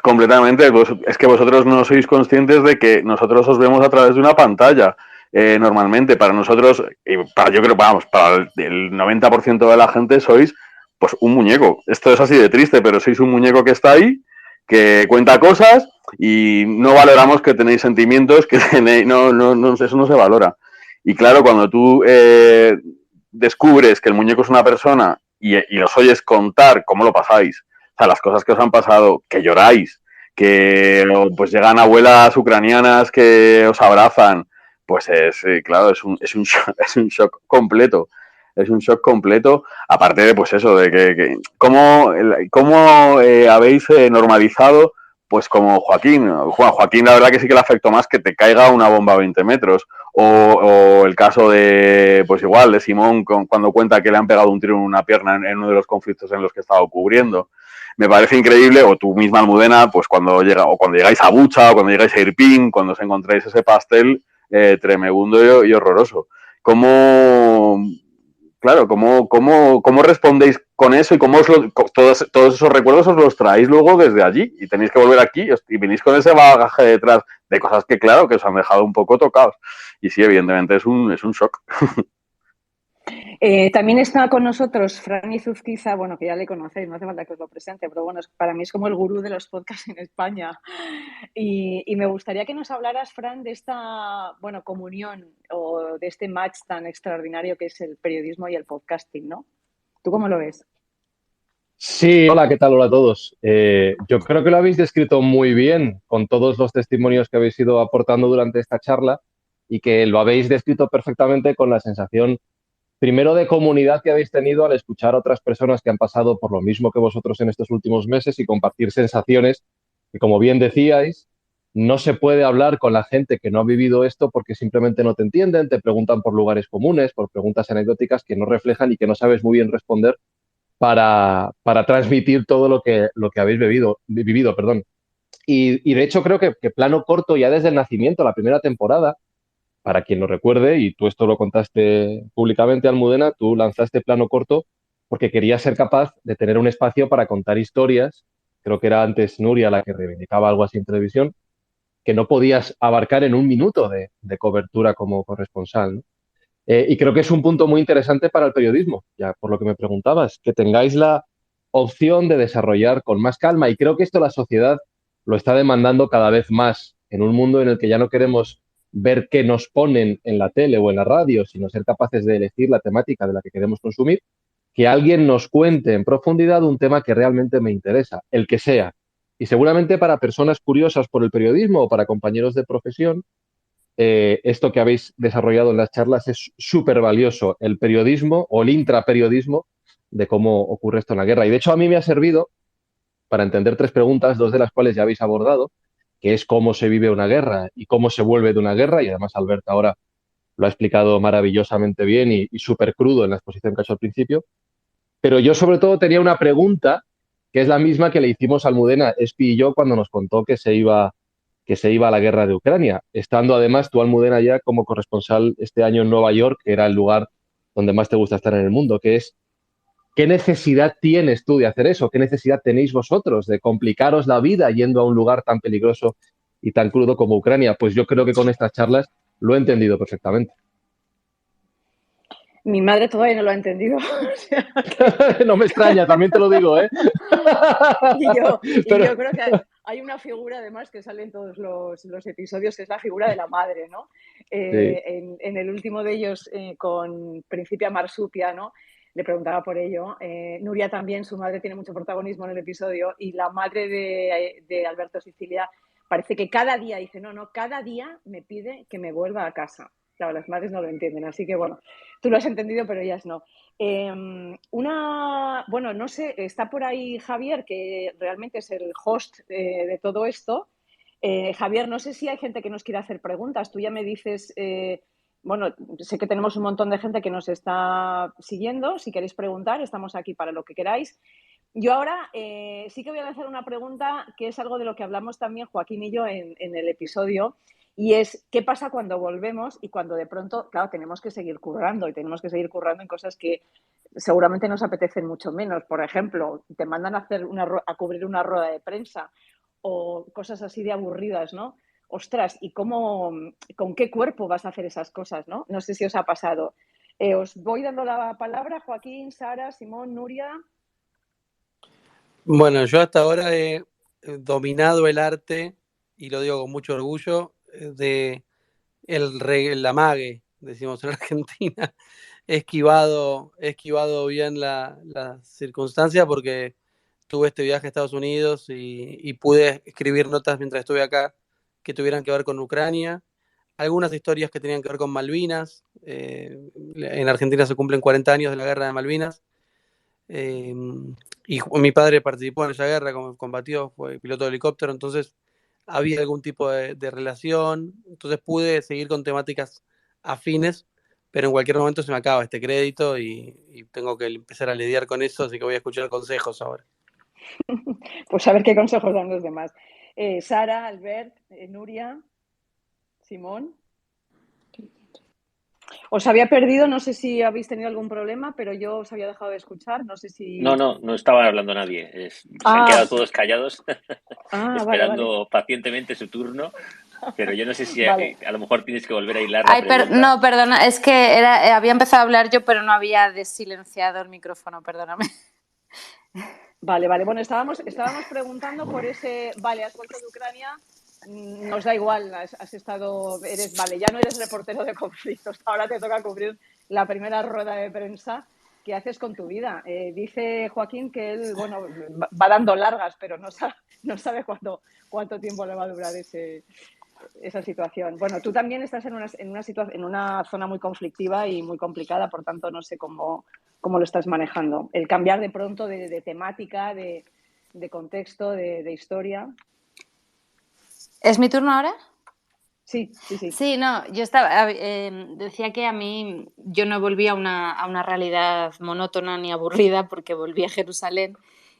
completamente. Es que vosotros no sois conscientes de que nosotros os vemos a través de una pantalla. Normalmente, para nosotros, yo creo, vamos, para el 90% de la gente sois pues un muñeco. Esto es así de triste, pero sois un muñeco que está ahí, que cuenta cosas y no valoramos que tenéis sentimientos, que tenéis, eso no se valora. Y claro, cuando tú descubres que el muñeco es una persona y los oyes contar cómo lo pasáis, o sea, las cosas que os han pasado, que lloráis, que pues llegan abuelas ucranianas que os abrazan, pues claro, es un shock completo. Es un shock completo, aparte de pues eso, de que cómo habéis normalizado, pues como Joaquín. Joaquín la verdad que sí que le afectó más que te caiga una bomba a 20 metros. O el caso de, pues igual, de Simón cuando cuenta que le han pegado un tiro en una pierna en uno de los conflictos en los que estaba cubriendo. Me parece increíble, o tú misma, Almudena, pues cuando llegáis a Bucha, o cuando llegáis a Irpin, cuando os encontráis ese pastel tremebundo y horroroso. Claro, ¿cómo respondéis con eso y cómo todos esos recuerdos os los traéis luego desde allí y tenéis que volver aquí y venís con ese bagaje detrás de cosas que, claro, que os han dejado un poco tocados? Y sí, evidentemente es un shock. También está con nosotros Fran Izuzquiza, bueno, que ya le conocéis, no hace falta que os lo presente, pero bueno, para mí es como el gurú de los podcasts en España. Y me gustaría que nos hablaras, Fran, de esta, bueno, comunión o de este match tan extraordinario que es el periodismo y el podcasting, ¿no? ¿Tú cómo lo ves? Sí, hola, ¿qué tal? Hola a todos. Yo creo que lo habéis descrito muy bien con todos los testimonios que habéis ido aportando durante esta charla y que lo habéis descrito perfectamente con la sensación, primero, de comunidad que habéis tenido al escuchar a otras personas que han pasado por lo mismo que vosotros en estos últimos meses y compartir sensaciones que, como bien decíais, no se puede hablar con la gente que no ha vivido esto porque simplemente no te entienden, te preguntan por lugares comunes, por preguntas anecdóticas que no reflejan y que no sabes muy bien responder para transmitir todo lo que habéis vivido. Y de hecho creo que Plano Corto, ya desde el nacimiento, la primera temporada, para quien lo recuerde, y tú esto lo contaste públicamente, Almudena, tú lanzaste Plano Corto porque querías ser capaz de tener un espacio para contar historias, creo que era antes Nuria la que reivindicaba algo así en televisión, que no podías abarcar en un minuto de cobertura como corresponsal, ¿no? Y creo que es un punto muy interesante para el periodismo, ya por lo que me preguntabas, que tengáis la opción de desarrollar con más calma. Y creo que esto la sociedad lo está demandando cada vez más en un mundo en el que ya no queremos ver qué nos ponen en la tele o en la radio, sino ser capaces de elegir la temática de la que queremos consumir, que alguien nos cuente en profundidad un tema que realmente me interesa, el que sea. Y seguramente para personas curiosas por el periodismo o para compañeros de profesión, esto que habéis desarrollado en las charlas es súper valioso, el periodismo o el intraperiodismo de cómo ocurre esto en la guerra. Y de hecho a mí me ha servido para entender 3 preguntas, 2 de las cuales ya habéis abordado, que es cómo se vive una guerra y cómo se vuelve de una guerra, y además Albert ahora lo ha explicado maravillosamente bien y súper crudo en la exposición que ha hecho al principio. Pero yo sobre todo tenía una pregunta que es la misma que le hicimos a Almudena, Espi y yo, cuando nos contó que se iba a la guerra de Ucrania, estando además tú, Almudena, ya como corresponsal este año en Nueva York, que era el lugar donde más te gusta estar en el mundo, que es ¿qué necesidad tienes tú de hacer eso? ¿Qué necesidad tenéis vosotros de complicaros la vida yendo a un lugar tan peligroso y tan crudo como Ucrania? Pues yo creo que con estas charlas lo he entendido perfectamente. Mi madre todavía no lo ha entendido. No me extraña, también te lo digo, ¿eh? Yo Pero... creo que hay una figura, además, que sale en todos los episodios, que es la figura de la madre, ¿no? Sí. En el último de ellos, con Principia Marsupia, ¿no? Le preguntaba por ello. Nuria también, su madre tiene mucho protagonismo en el episodio, y la madre de Alberto Sicilia parece que cada día dice, no, cada día me pide que me vuelva a casa. Claro, las madres no lo entienden, así que bueno, tú lo has entendido, pero ellas no. Bueno, no sé, está por ahí Javier, que realmente es el host de todo esto. Javier, no sé si hay gente que nos quiera hacer preguntas. Tú ya me dices, bueno, sé que tenemos un montón de gente que nos está siguiendo. Si queréis preguntar, estamos aquí para lo que queráis. Yo ahora sí que voy a hacer una pregunta que es algo de lo que hablamos también Joaquín y yo en el episodio, y es ¿qué pasa cuando volvemos y cuando de pronto, claro, tenemos que seguir currando y tenemos que seguir currando en cosas que seguramente nos apetecen mucho menos? Por ejemplo, te mandan a hacer a cubrir una rueda de prensa o cosas así de aburridas, ¿no? Ostras, ¿y con qué cuerpo vas a hacer esas cosas, no? No sé si os ha pasado. Os voy dando la palabra, Joaquín, Sara, Simón, Nuria. Bueno, yo hasta ahora he dominado el arte, y lo digo con mucho orgullo, de el amague, decimos en Argentina. He esquivado bien la circunstancia porque tuve este viaje a Estados Unidos y pude escribir notas mientras estuve acá que tuvieran que ver con Ucrania. Algunas historias que tenían que ver con Malvinas. En Argentina se cumplen 40 años de la guerra de Malvinas. Y mi padre participó en esa guerra, combatió, fue piloto de helicóptero, entonces había algún tipo de relación. Entonces pude seguir con temáticas afines, pero en cualquier momento se me acaba este crédito y tengo que empezar a lidiar con eso, así que voy a escuchar consejos ahora. Pues a ver qué consejos dan los demás. Sara, Albert, Nuria, Simón. Os había perdido, no sé si habéis tenido algún problema, pero yo os había dejado de escuchar, no sé si... No estaba hablando nadie. Se han quedado todos callados esperando vale. pacientemente su turno, pero yo no sé si Vale. a lo mejor tienes que volver a hilar Ay, la pregunta. no, perdona, es que había empezado a hablar yo, pero no había desilenciado el micrófono, perdóname. Vale. Bueno, estábamos preguntando por ese... Vale, has vuelto de Ucrania, nos da igual, has estado... ya no eres reportero de conflictos, ahora te toca cubrir la primera rueda de prensa. ¿Qué haces con tu vida? Dice Joaquín que él, bueno, va dando largas, pero no sabe cuánto tiempo le va a durar esa situación. Bueno, tú también estás en una zona muy conflictiva y muy complicada, por tanto no sé cómo lo estás manejando. El cambiar de pronto de temática, de contexto, de historia. ¿Es mi turno ahora? Sí. Sí, no, yo decía que a mí yo no volví a una realidad monótona ni aburrida porque volví a Jerusalén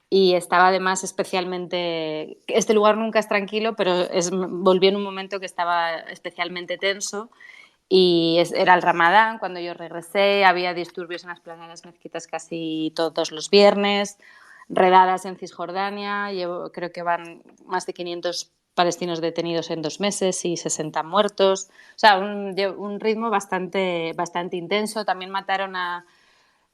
y estaba además especialmente... Este lugar nunca es tranquilo, pero volví en un momento que estaba especialmente tenso y era el Ramadán cuando yo regresé, había disturbios en las planadas mezquitas casi todos los viernes, redadas en Cisjordania, creo que van más de 500 palestinos detenidos en 2 meses y 60 muertos. O sea, un ritmo bastante intenso. También mataron a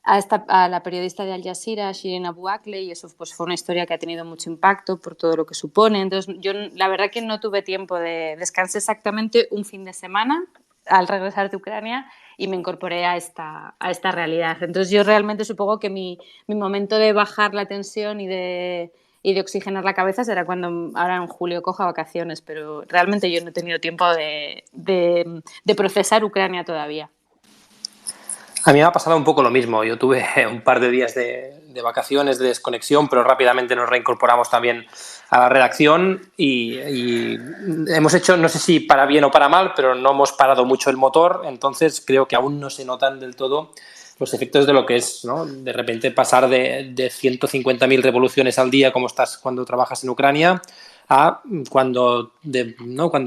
la periodista de Al Jazeera, Shirin Abu Akleh, y eso pues fue una historia que ha tenido mucho impacto por todo lo que supone. Entonces, yo la verdad que no tuve tiempo descansé exactamente un fin de semana al regresar de Ucrania y me incorporé a esta realidad. Entonces, yo realmente supongo que mi momento de bajar la tensión y de oxigenar la cabeza será cuando ahora en julio coja vacaciones, pero realmente yo no he tenido tiempo de procesar Ucrania todavía. A mí me ha pasado un poco lo mismo. Yo tuve un par de días de vacaciones, de desconexión, pero rápidamente nos reincorporamos también a la redacción y hemos hecho, no sé si para bien o para mal, pero no hemos parado mucho el motor, entonces creo que aún no se notan del todo los efectos de lo que es, ¿no? De repente pasar de 150.000 revoluciones al día, como estás cuando trabajas en Ucrania, a cuando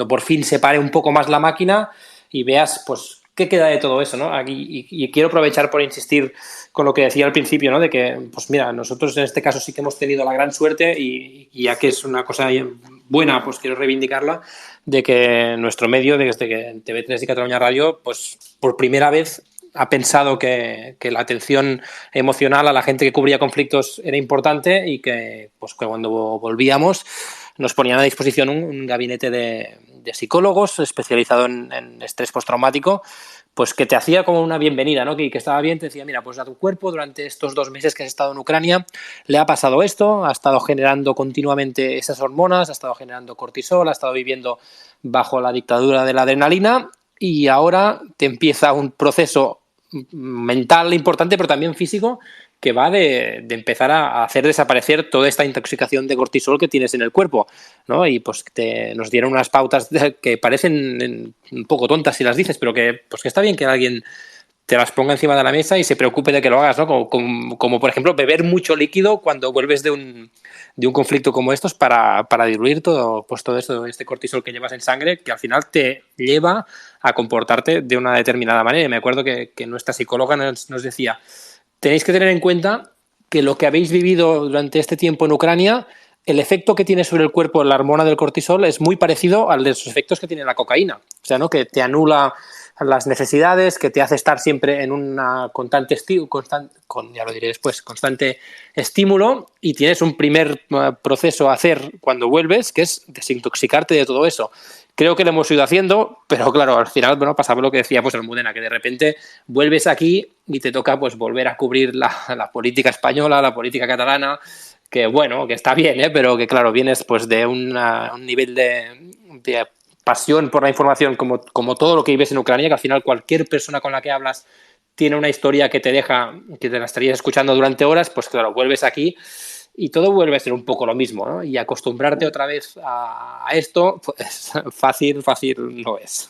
por fin se pare un poco más la máquina y veas pues ¿qué queda de todo eso, ¿no? Aquí, y quiero aprovechar por insistir con lo que decía al principio, ¿no? De que, pues mira, nosotros en este caso sí que hemos tenido la gran suerte y ya que es una cosa buena, pues quiero reivindicarla, de que nuestro medio, desde que TV3 y Catalunya Radio, pues por primera vez ha pensado que la atención emocional a la gente que cubría conflictos era importante y que, pues, que cuando volvíamos nos ponían a disposición un gabinete de psicólogos especializado en estrés postraumático, pues que te hacía como una bienvenida, ¿no? Que estaba bien, te decía, mira, pues a tu cuerpo durante estos 2 meses que has estado en Ucrania le ha pasado esto, ha estado generando continuamente esas hormonas, ha estado generando cortisol, ha estado viviendo bajo la dictadura de la adrenalina y ahora te empieza un proceso mental importante, pero también físico, que va de empezar a hacer desaparecer toda esta intoxicación de cortisol que tienes en el cuerpo, ¿no? Y pues nos dieron unas pautas que parecen un poco tontas si las dices, pero que está bien que alguien te las ponga encima de la mesa y se preocupe de que lo hagas, ¿no? Como por ejemplo, beber mucho líquido cuando vuelves de un conflicto como estos para diluir todo esto, este cortisol que llevas en sangre, que al final te lleva a comportarte de una determinada manera. Y me acuerdo que nuestra psicóloga nos decía, tenéis que tener en cuenta que lo que habéis vivido durante este tiempo en Ucrania, el efecto que tiene sobre el cuerpo la hormona del cortisol es muy parecido al de los efectos que tiene la cocaína. O sea, ¿no? Que te anula las necesidades, que te hace estar siempre en una constante estímulo y tienes un primer proceso a hacer cuando vuelves, que es desintoxicarte de todo eso. Creo que lo hemos ido haciendo, pero claro, al final, bueno, pasaba lo que decía pues Almudena, que de repente vuelves aquí y te toca pues volver a cubrir la política española, la política catalana, que bueno, que está bien, pero que claro, vienes pues de un nivel de pasión por la información como todo lo que vives en Ucrania, que al final cualquier persona con la que hablas tiene una historia que te deja, que te la estarías escuchando durante horas, pues claro, vuelves aquí y todo vuelve a ser un poco lo mismo, ¿no? Y acostumbrarte otra vez a esto, pues fácil no es.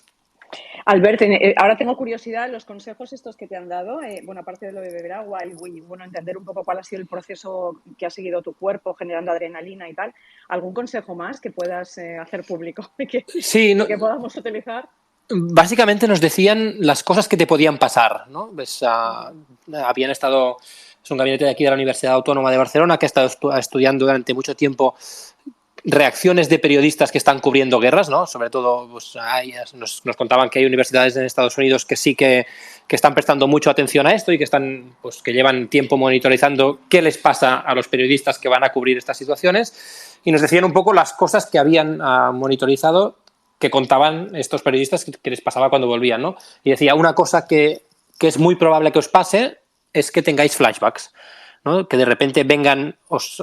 Albert, ahora tengo curiosidad, los consejos estos que te han dado, bueno, aparte de lo de beber agua y bueno, entender un poco cuál ha sido el proceso que ha seguido tu cuerpo generando adrenalina y tal, ¿algún consejo más que puedas hacer público que podamos utilizar? Básicamente nos decían las cosas que te podían pasar, ¿no? Habían estado, es un gabinete de aquí de la Universidad Autónoma de Barcelona que ha estado estudiando durante mucho tiempo reacciones de periodistas que están cubriendo guerras, ¿no? Sobre todo, pues, nos contaban que hay universidades en Estados Unidos que sí que están prestando mucho atención a esto y que están, pues, que llevan tiempo monitorizando qué les pasa a los periodistas que van a cubrir estas situaciones, y nos decían un poco las cosas que habían monitorizado, que contaban estos periodistas que les pasaba cuando volvían, ¿no? Y decía, una cosa que es muy probable que os pase es que tengáis flashbacks, ¿no? Que de repente vengan, os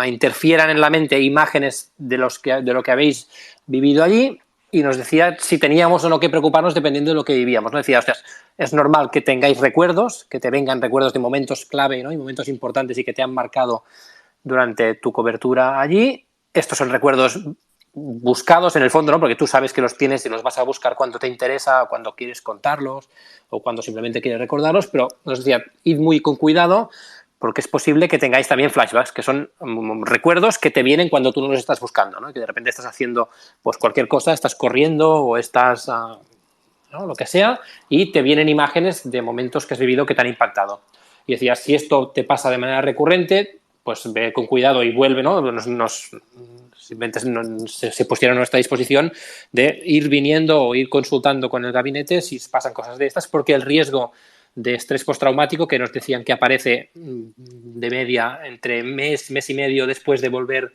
interfieran en la mente imágenes de lo que habéis vivido allí, y nos decía si teníamos o no que preocuparnos dependiendo de lo que vivíamos, ¿no? Decía, ostras, es normal que tengáis recuerdos, que te vengan recuerdos de momentos clave, ¿no? Y momentos importantes y que te han marcado durante tu cobertura allí. Estos son recuerdos buscados en el fondo, ¿no? Porque tú sabes que los tienes y los vas a buscar cuando te interesa, cuando quieres contarlos o cuando simplemente quieres recordarlos, pero nos decía, id muy con cuidado, porque es posible que tengáis también flashbacks, que son recuerdos que te vienen cuando tú no los estás buscando, ¿no? Que de repente estás haciendo pues cualquier cosa, estás corriendo o estás, ¿no? Lo que sea, y te vienen imágenes de momentos que has vivido que te han impactado. Y decía, si esto te pasa de manera recurrente, pues ve con cuidado y vuelve, ¿no? Simplemente se pusieron a nuestra disposición de ir viniendo o ir consultando con el gabinete si pasan cosas de estas, porque el riesgo de estrés postraumático, que nos decían que aparece de media entre mes y medio después de volver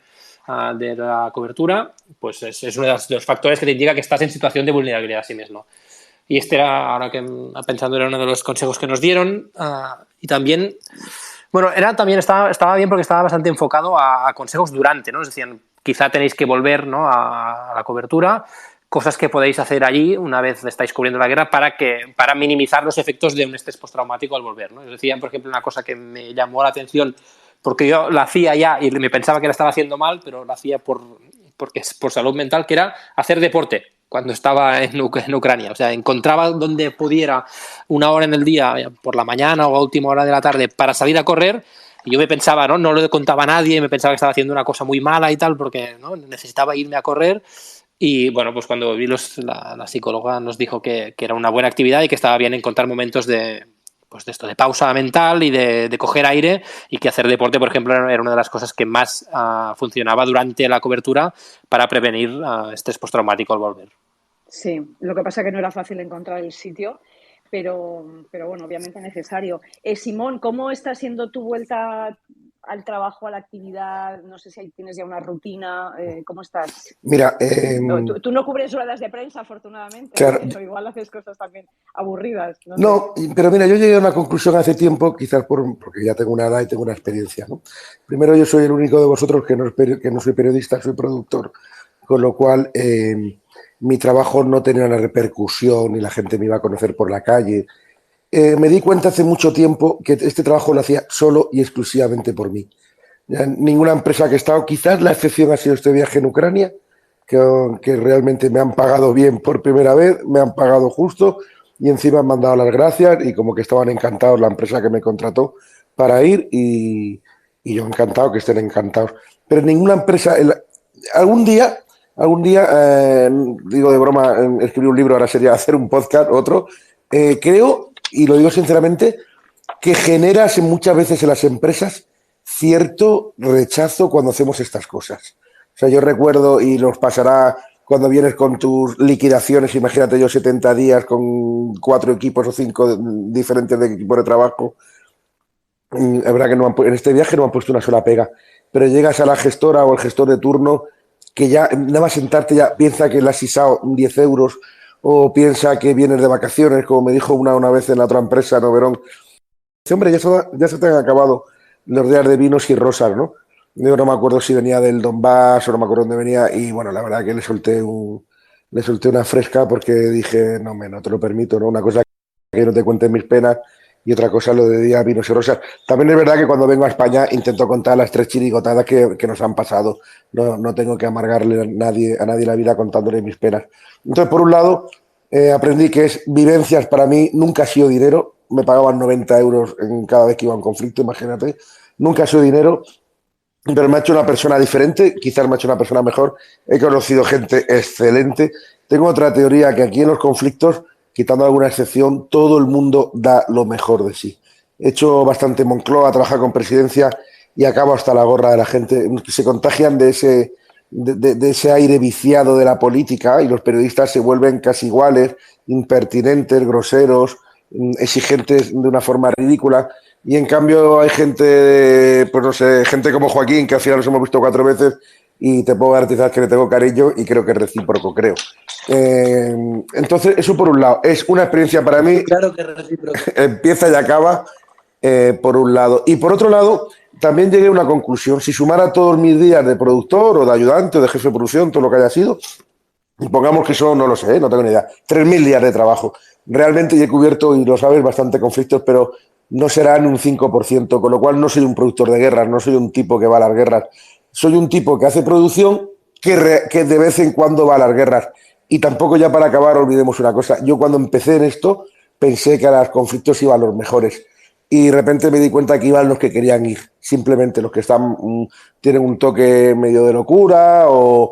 de la cobertura, pues es uno de los factores que te indica que estás en situación de vulnerabilidad a sí mismo. Y este era, ahora que pensando, era uno de los consejos que nos dieron. Y también, bueno, estaba bien porque estaba bastante enfocado a consejos durante, ¿no? Nos decían, quizá tenéis que volver, ¿no? a la cobertura, cosas que podéis hacer allí una vez estáis cubriendo la guerra para minimizar los efectos de un estrés postraumático al volver, ¿no? Nos decían, por ejemplo, una cosa que me llamó la atención, porque yo la hacía ya y me pensaba que la estaba haciendo mal, pero la hacía porque es por salud mental, que era hacer deporte cuando estaba en Ucrania. O sea, encontraba donde pudiera una hora en el día, por la mañana o a última hora de la tarde, para salir a correr. Y yo me pensaba, no lo contaba a nadie, me pensaba que estaba haciendo una cosa muy mala y tal, porque, ¿no? necesitaba irme a correr. Y bueno, pues cuando vi la psicóloga nos dijo que era una buena actividad y que estaba bien encontrar momentos de pausa mental y de coger aire, y que hacer deporte, por ejemplo, era una de las cosas que más funcionaba durante la cobertura para prevenir estrés postraumático al volver. Sí, lo que pasa es que no era fácil encontrar el sitio, pero bueno, obviamente necesario. Simón, ¿cómo está siendo tu vuelta al trabajo, a la actividad? No sé si tienes ya una rutina, ¿cómo estás? Mira, Tú no cubres ruedas de prensa, afortunadamente, claro, pero igual haces cosas también aburridas. no, pero mira, yo llegué a una conclusión hace tiempo, quizás porque ya tengo una edad y tengo una experiencia, ¿no? Primero, yo soy el único de vosotros que no soy periodista, soy productor, con lo cual mi trabajo no tenía una repercusión y la gente me iba a conocer por la calle. Me di cuenta hace mucho tiempo que este trabajo lo hacía solo y exclusivamente por mí. Ya ninguna empresa que he estado, quizás la excepción ha sido este viaje en Ucrania, que realmente me han pagado bien por primera vez, me han pagado justo y encima me han dado las gracias y como que estaban encantados la empresa que me contrató para ir y yo encantado que estén encantados. Pero ninguna empresa, algún día, digo de broma, escribir un libro, ahora sería hacer un podcast, otro, creo, y lo digo sinceramente, que generas muchas veces en las empresas cierto rechazo cuando hacemos estas cosas. O sea, yo recuerdo, y nos pasará cuando vienes con tus liquidaciones, imagínate yo 70 días con 4 equipos o 5 diferentes de equipos de trabajo. Es verdad que en este viaje no me han puesto una sola pega, pero llegas a la gestora o el gestor de turno que ya nada más sentarte ya piensa que le has sisado 10 euros o piensa que vienes de vacaciones, como me dijo una vez en la otra empresa, ¿no, Verón? Dice, hombre, ya se te han acabado los días de vinos y rosas, ¿no? Yo no me acuerdo si venía del Donbass o no me acuerdo dónde venía y bueno, la verdad que le solté una fresca porque dije, no te lo permito, ¿no? Una cosa que no te cuenten mis penas y otra cosa lo de día vinos y rosas. También es verdad que cuando vengo a España intento contar las 3 chirigotadas que nos han pasado. No tengo que amargarle a nadie la vida contándole mis penas. Entonces, por un lado, aprendí que vivencias para mí nunca ha sido dinero. Me pagaban 90 euros en cada vez que iba a un conflicto, imagínate. Nunca ha sido dinero, pero me ha hecho una persona diferente, quizás me ha hecho una persona mejor. He conocido gente excelente. Tengo otra teoría, que aquí en los conflictos, quitando alguna excepción, todo el mundo da lo mejor de sí. He hecho bastante Moncloa, trabajado con presidencia y acabo hasta la gorra de la gente. Se contagian de ese aire viciado de la política y los periodistas se vuelven casi iguales, impertinentes, groseros, exigentes de una forma ridícula. Y en cambio hay gente, pues no sé, gente como Joaquín, que al final nos hemos visto 4 veces y te puedo garantizar que le tengo cariño y creo que es recíproco, creo. Entonces, eso por un lado, es una experiencia para mí. Claro que es recíproco. Empieza y acaba, por un lado. Y por otro lado, también llegué a una conclusión. Si sumara todos mis días de productor o de ayudante o de jefe de producción, todo lo que haya sido, y pongamos que son, no lo sé, no tengo ni idea, 3.000 días de trabajo. Realmente ya he cubierto, y lo sabes, bastante conflictos, pero no serán un 5%, con lo cual no soy un productor de guerras, no soy un tipo que va a las guerras. Soy un tipo que hace producción que de vez en cuando va a las guerras. Y tampoco, ya para acabar, olvidemos una cosa. Yo cuando empecé en esto pensé que a los conflictos iban los mejores. Y de repente me di cuenta que iban los que querían ir. Simplemente los que tienen un toque medio de locura o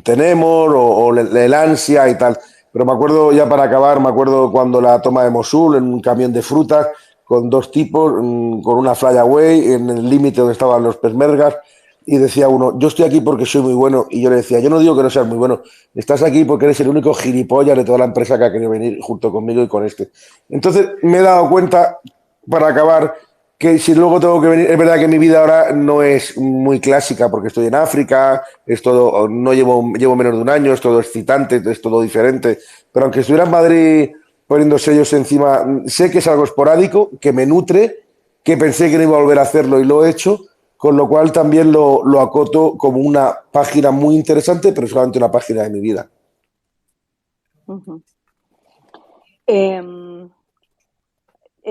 tenemos o el ansia y tal. Pero me acuerdo, ya para acabar, me acuerdo cuando la toma de Mosul en un camión de frutas con 2 tipos, con una flyaway en el límite donde estaban los peshmergas, y decía uno, yo estoy aquí porque soy muy bueno, y yo le decía, yo no digo que no seas muy bueno, estás aquí porque eres el único gilipollas de toda la empresa que ha querido venir junto conmigo y con este. Entonces me he dado cuenta, para acabar, que si luego tengo que venir, es verdad que mi vida ahora no es muy clásica porque estoy en África, es todo, no llevo menos de un año, es todo excitante, es todo diferente, pero aunque estuviera en Madrid poniendo sellos encima, sé que es algo esporádico, que me nutre, que pensé que no iba a volver a hacerlo y lo he hecho, con lo cual también lo acoto como una página muy interesante, pero solamente una página de mi vida. Uh-huh.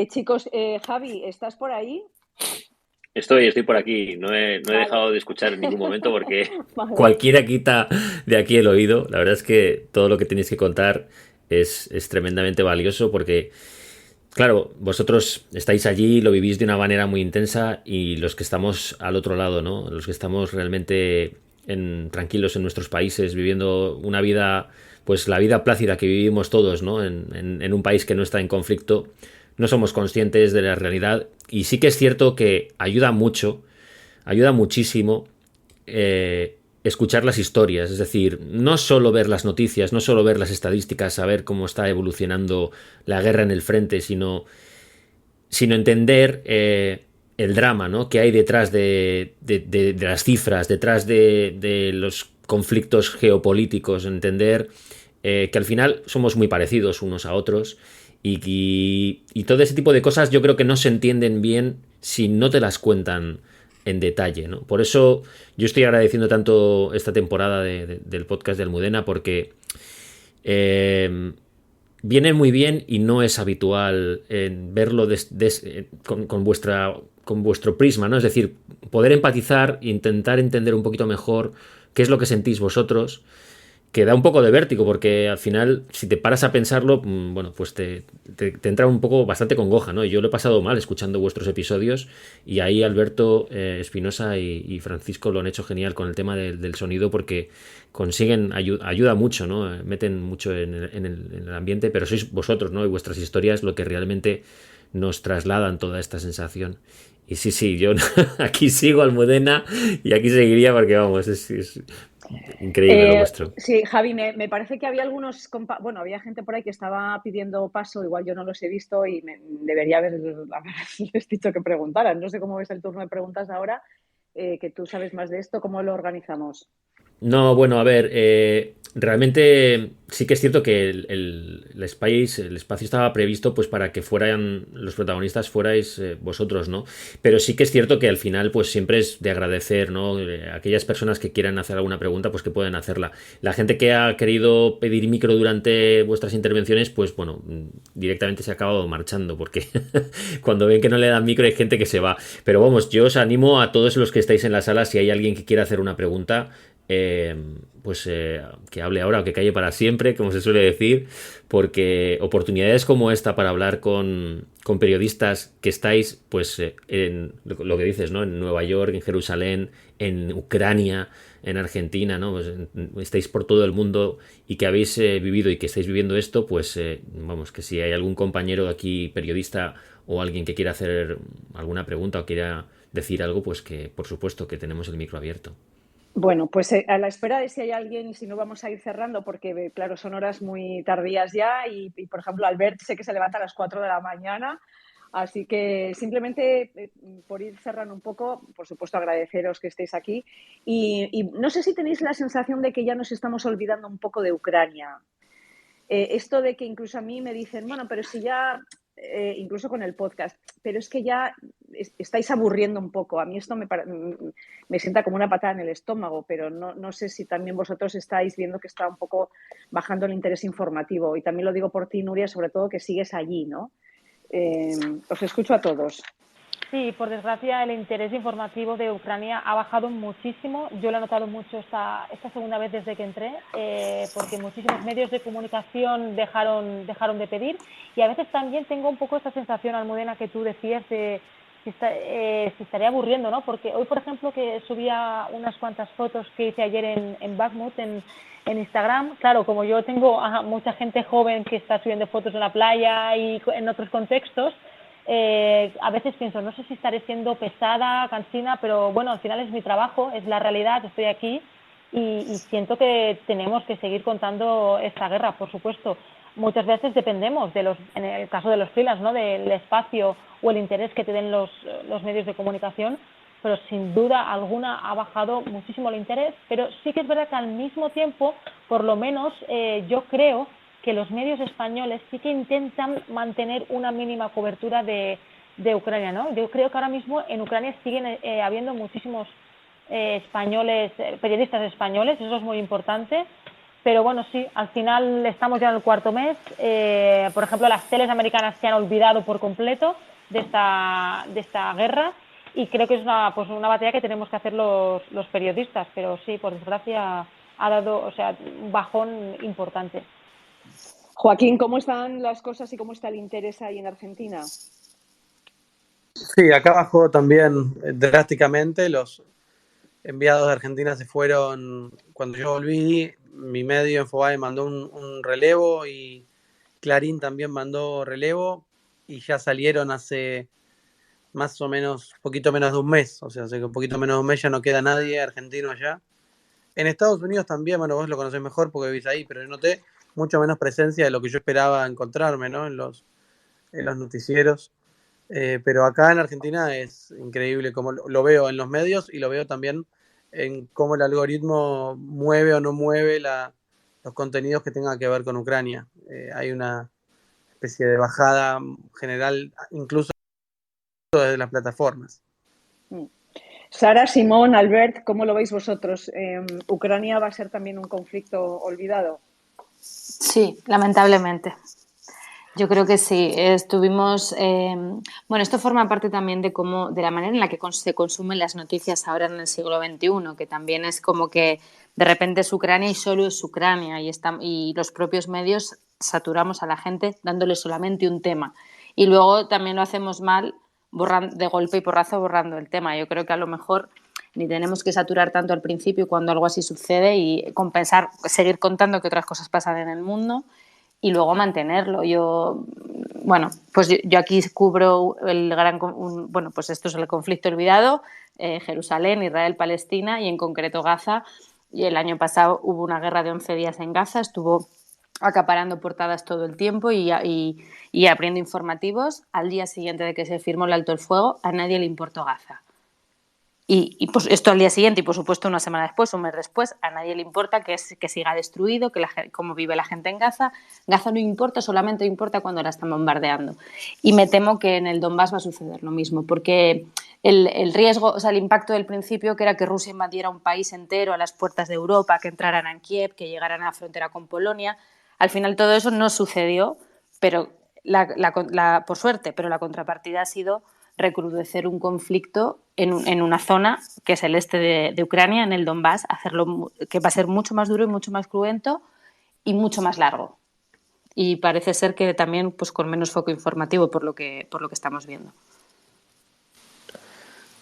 Chicos, Javi, ¿estás por ahí? Estoy por aquí. No he dejado de escuchar en ningún momento porque cualquiera quita de aquí el oído. La verdad es que todo lo que tenéis que contar es tremendamente valioso porque, claro, vosotros estáis allí, lo vivís de una manera muy intensa y los que estamos al otro lado, ¿no? Los que estamos realmente tranquilos en nuestros países, viviendo una vida, pues la vida plácida que vivimos todos, ¿no? En un país que no está en conflicto, no somos conscientes de la realidad. Y sí que es cierto que ayuda muchísimo escuchar las historias, es decir, no solo ver las noticias, no solo ver las estadísticas, saber cómo está evolucionando la guerra en el frente, sino entender el drama, ¿no?, que hay detrás de las cifras, detrás de los conflictos geopolíticos, entender que al final somos muy parecidos unos a otros y todo ese tipo de cosas yo creo que no se entienden bien si no te las cuentan en detalle, ¿no? Por eso yo estoy agradeciendo tanto esta temporada del podcast de Almudena, porque viene muy bien y no es habitual verlo con vuestro prisma, ¿no? Es decir, poder empatizar e intentar entender un poquito mejor qué es lo que sentís vosotros, que da un poco de vértigo, porque al final, si te paras a pensarlo, bueno, pues te entra un poco bastante congoja, ¿no? Yo lo he pasado mal escuchando vuestros episodios, y ahí Alberto Espinosa y Francisco lo han hecho genial con el tema del sonido, porque consiguen, ayuda mucho, ¿no? Meten mucho en el ambiente, pero sois vosotros, ¿no? Y vuestras historias lo que realmente nos trasladan toda esta sensación. Y sí, yo aquí sigo, Almudena, y aquí seguiría, porque vamos, es increíble lo vuestro. Sí, Javi, me parece que había había gente por ahí que estaba pidiendo paso, igual yo no los he visto y debería haberles dicho que preguntaran. No sé cómo ves el turno de preguntas ahora, que tú sabes más de esto, ¿cómo lo organizamos? No, bueno, a ver, realmente sí que es cierto que el espacio estaba previsto pues para que fueran los protagonistas, fuerais vosotros, ¿no? Pero sí que es cierto que al final pues siempre es de agradecer, ¿no? Aquellas personas que quieran hacer alguna pregunta, pues que pueden hacerla. La gente que ha querido pedir micro durante vuestras intervenciones, pues bueno, directamente se ha acabado marchando, porque cuando ven que no le dan micro hay gente que se va. Pero vamos, yo os animo a todos los que estáis en la sala, si hay alguien que quiera hacer una pregunta, que hable ahora o que calle para siempre, como se suele decir, porque oportunidades como esta para hablar con periodistas que estáis, pues, en lo que dices, ¿no? En Nueva York, en Jerusalén, en Ucrania, en Argentina, ¿no? Pues, estáis por todo el mundo y que habéis vivido y que estáis viviendo esto, pues, vamos, que si hay algún compañero aquí, periodista, o alguien que quiera hacer alguna pregunta o quiera decir algo, pues que, por supuesto, que tenemos el micro abierto. Bueno, pues a la espera de si hay alguien, y si no vamos a ir cerrando, porque claro, son horas muy tardías ya y por ejemplo, Albert sé que se levanta a las 4 de la mañana, así que simplemente por ir cerrando un poco, por supuesto agradeceros que estéis aquí y no sé si tenéis la sensación de que ya nos estamos olvidando un poco de Ucrania. Esto de que incluso a mí me dicen, bueno, pero si ya, incluso con el podcast, pero es que ya estáis aburriendo un poco. A mí esto me sienta como una patada en el estómago, pero no sé si también vosotros estáis viendo que está un poco bajando el interés informativo. Y también lo digo por ti, Nuria, sobre todo que sigues allí, ¿no? Os escucho a todos. Sí, por desgracia el interés informativo de Ucrania ha bajado muchísimo. Yo lo he notado mucho esta segunda vez desde que entré, porque muchísimos medios de comunicación dejaron de pedir, y a veces también tengo un poco esta sensación, Almudena, que tú decías de si estaría aburriendo, ¿no? Porque hoy, por ejemplo, que subía unas cuantas fotos que hice ayer en Bakhmut, en Instagram, claro, como yo tengo a mucha gente joven que está subiendo fotos en la playa y en otros contextos, a veces pienso, no sé si estaré siendo pesada, cansina, pero bueno, al final es mi trabajo, es la realidad, estoy aquí y siento que tenemos que seguir contando esta guerra, por supuesto. Muchas veces dependemos en el caso de los freelance, ¿no?, del espacio o el interés que te den los medios de comunicación, pero sin duda alguna ha bajado muchísimo el interés, pero sí que es verdad que al mismo tiempo, por lo menos yo creo que los medios españoles sí que intentan mantener una mínima cobertura de Ucrania, ¿no? Yo creo que ahora mismo en Ucrania siguen habiendo muchísimos periodistas españoles, eso es muy importante, pero bueno, sí, al final estamos ya en el cuarto mes, por ejemplo, las teles americanas se han olvidado por completo de esta guerra, y creo que es una batalla que tenemos que hacer los periodistas, pero sí, por desgracia ha dado, un bajón importante. Joaquín, ¿cómo están las cosas y cómo está el interés ahí en Argentina? Sí, acá bajó también drásticamente. enviados de Argentina se fueron cuando yo volví. Mi medio Infobae mandó un relevo y Clarín también mandó relevo y ya salieron hace más o menos, poquito menos de un mes. O sea, hace que un poquito menos de un mes ya no queda nadie argentino allá. En Estados Unidos también, bueno, vos lo conocés mejor porque vivís ahí, pero yo noté mucho menos presencia de lo que yo esperaba encontrarme, ¿no? En los noticieros. Pero acá en Argentina es increíble como lo veo en los medios y lo veo también en cómo el algoritmo mueve o no mueve los contenidos que tengan que ver con Ucrania. Hay una especie de bajada general, incluso desde las plataformas. Sara, Simón, Albert, ¿cómo lo veis vosotros? ¿Ucrania va a ser también un conflicto olvidado? Sí, lamentablemente. Yo creo que sí. Estuvimos. Bueno, esto forma parte también de la manera en la que se consumen las noticias ahora en el siglo XXI, que también es como que de repente es Ucrania y solo es Ucrania y los propios medios saturamos a la gente dándole solamente un tema. Y luego también lo hacemos mal, de golpe y porrazo borrando el tema. Yo creo que a lo mejor ni tenemos que saturar tanto al principio cuando algo así sucede y compensar, seguir contando que otras cosas pasan en el mundo y luego mantenerlo. Pues yo aquí cubro pues esto es el conflicto olvidado, Jerusalén, Israel, Palestina y en concreto Gaza. Y el año pasado hubo una guerra de 11 días en Gaza, estuvo acaparando portadas todo el tiempo y abriendo informativos. Al día siguiente de que se firmó el alto el fuego, a nadie le importó Gaza. Y pues esto al día siguiente y por supuesto una semana después, un mes después, a nadie le importa que siga destruido, cómo vive la gente en Gaza. Gaza no importa, solamente importa cuando la están bombardeando. Y me temo que en el Donbass va a suceder lo mismo, porque el riesgo, o sea, el impacto del principio, que era que Rusia invadiera un país entero a las puertas de Europa, que entraran en Kiev, que llegaran a la frontera con Polonia, al final todo eso no sucedió, pero por suerte, pero la contrapartida ha sido recrudecer un conflicto en una zona que es el este de Ucrania, en el Donbass, que va a ser mucho más duro y mucho más cruento y mucho más largo. Y parece ser que también pues con menos foco informativo por lo que estamos viendo.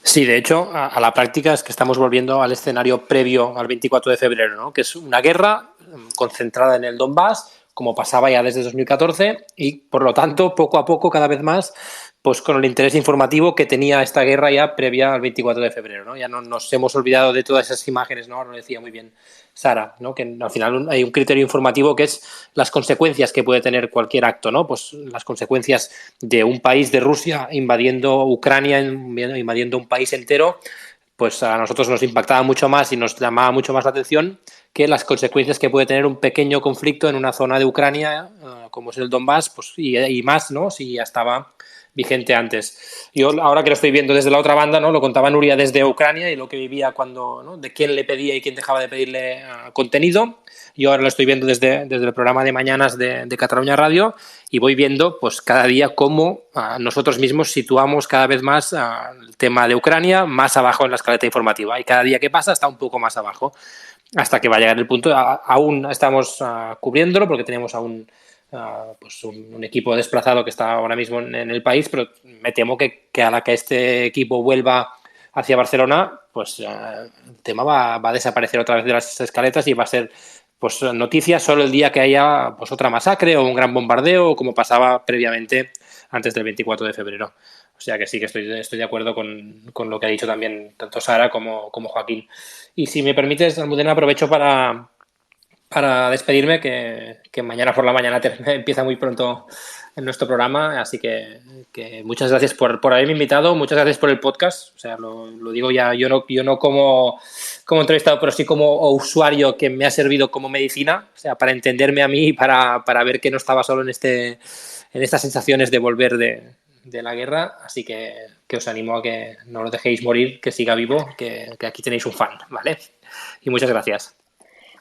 Sí, de hecho, a la práctica es que estamos volviendo al escenario previo al 24 de febrero, ¿no? Que es una guerra concentrada en el Donbass, como pasaba ya desde 2014, y por lo tanto, poco a poco, cada vez más, pues con el interés informativo que tenía esta guerra ya previa al 24 de febrero, ¿no? Ya no nos hemos olvidado de todas esas imágenes, ¿no? Lo decía muy bien Sara, ¿no? Que al final hay un criterio informativo que es las consecuencias que puede tener cualquier acto, ¿no? Pues las consecuencias de un país de Rusia invadiendo Ucrania, invadiendo un país entero, pues a nosotros nos impactaba mucho más y nos llamaba mucho más la atención que las consecuencias que puede tener un pequeño conflicto en una zona de Ucrania, como es el Donbass, pues, y más, ¿no? Si ya estaba vigente antes. Yo ahora que lo estoy viendo desde la otra banda, ¿no? Lo contaba Nuria desde Ucrania y lo que vivía cuando, ¿no? De quién le pedía y quién dejaba de pedirle contenido. Yo ahora lo estoy viendo desde el programa de mañanas de Cataluña Radio y voy viendo pues cada día cómo nosotros mismos situamos cada vez más el tema de Ucrania más abajo en la escaleta informativa y cada día que pasa está un poco más abajo hasta que va a llegar el punto. Aún estamos cubriéndolo porque tenemos aún pues un equipo desplazado que está ahora mismo en el país, pero me temo que a la que este equipo vuelva hacia Barcelona, pues el tema va a desaparecer otra vez de las escaletas y va a ser pues noticias solo el día que haya pues otra masacre o un gran bombardeo, como pasaba previamente antes del 24 de febrero. O sea que sí que estoy de acuerdo con lo que ha dicho también tanto Sara como Joaquín. Y si me permites, Almudena, aprovecho para despedirme, que mañana por la mañana empieza muy pronto en nuestro programa, así que muchas gracias por haberme invitado, muchas gracias por el podcast, o sea, lo digo ya, yo no como entrevistado, pero sí como usuario que me ha servido como medicina, o sea, para entenderme a mí y para ver que no estaba solo en estas sensaciones de volver de la guerra, así que os animo a que no lo dejéis morir, que siga vivo, que aquí tenéis un fan, ¿vale? Y muchas gracias.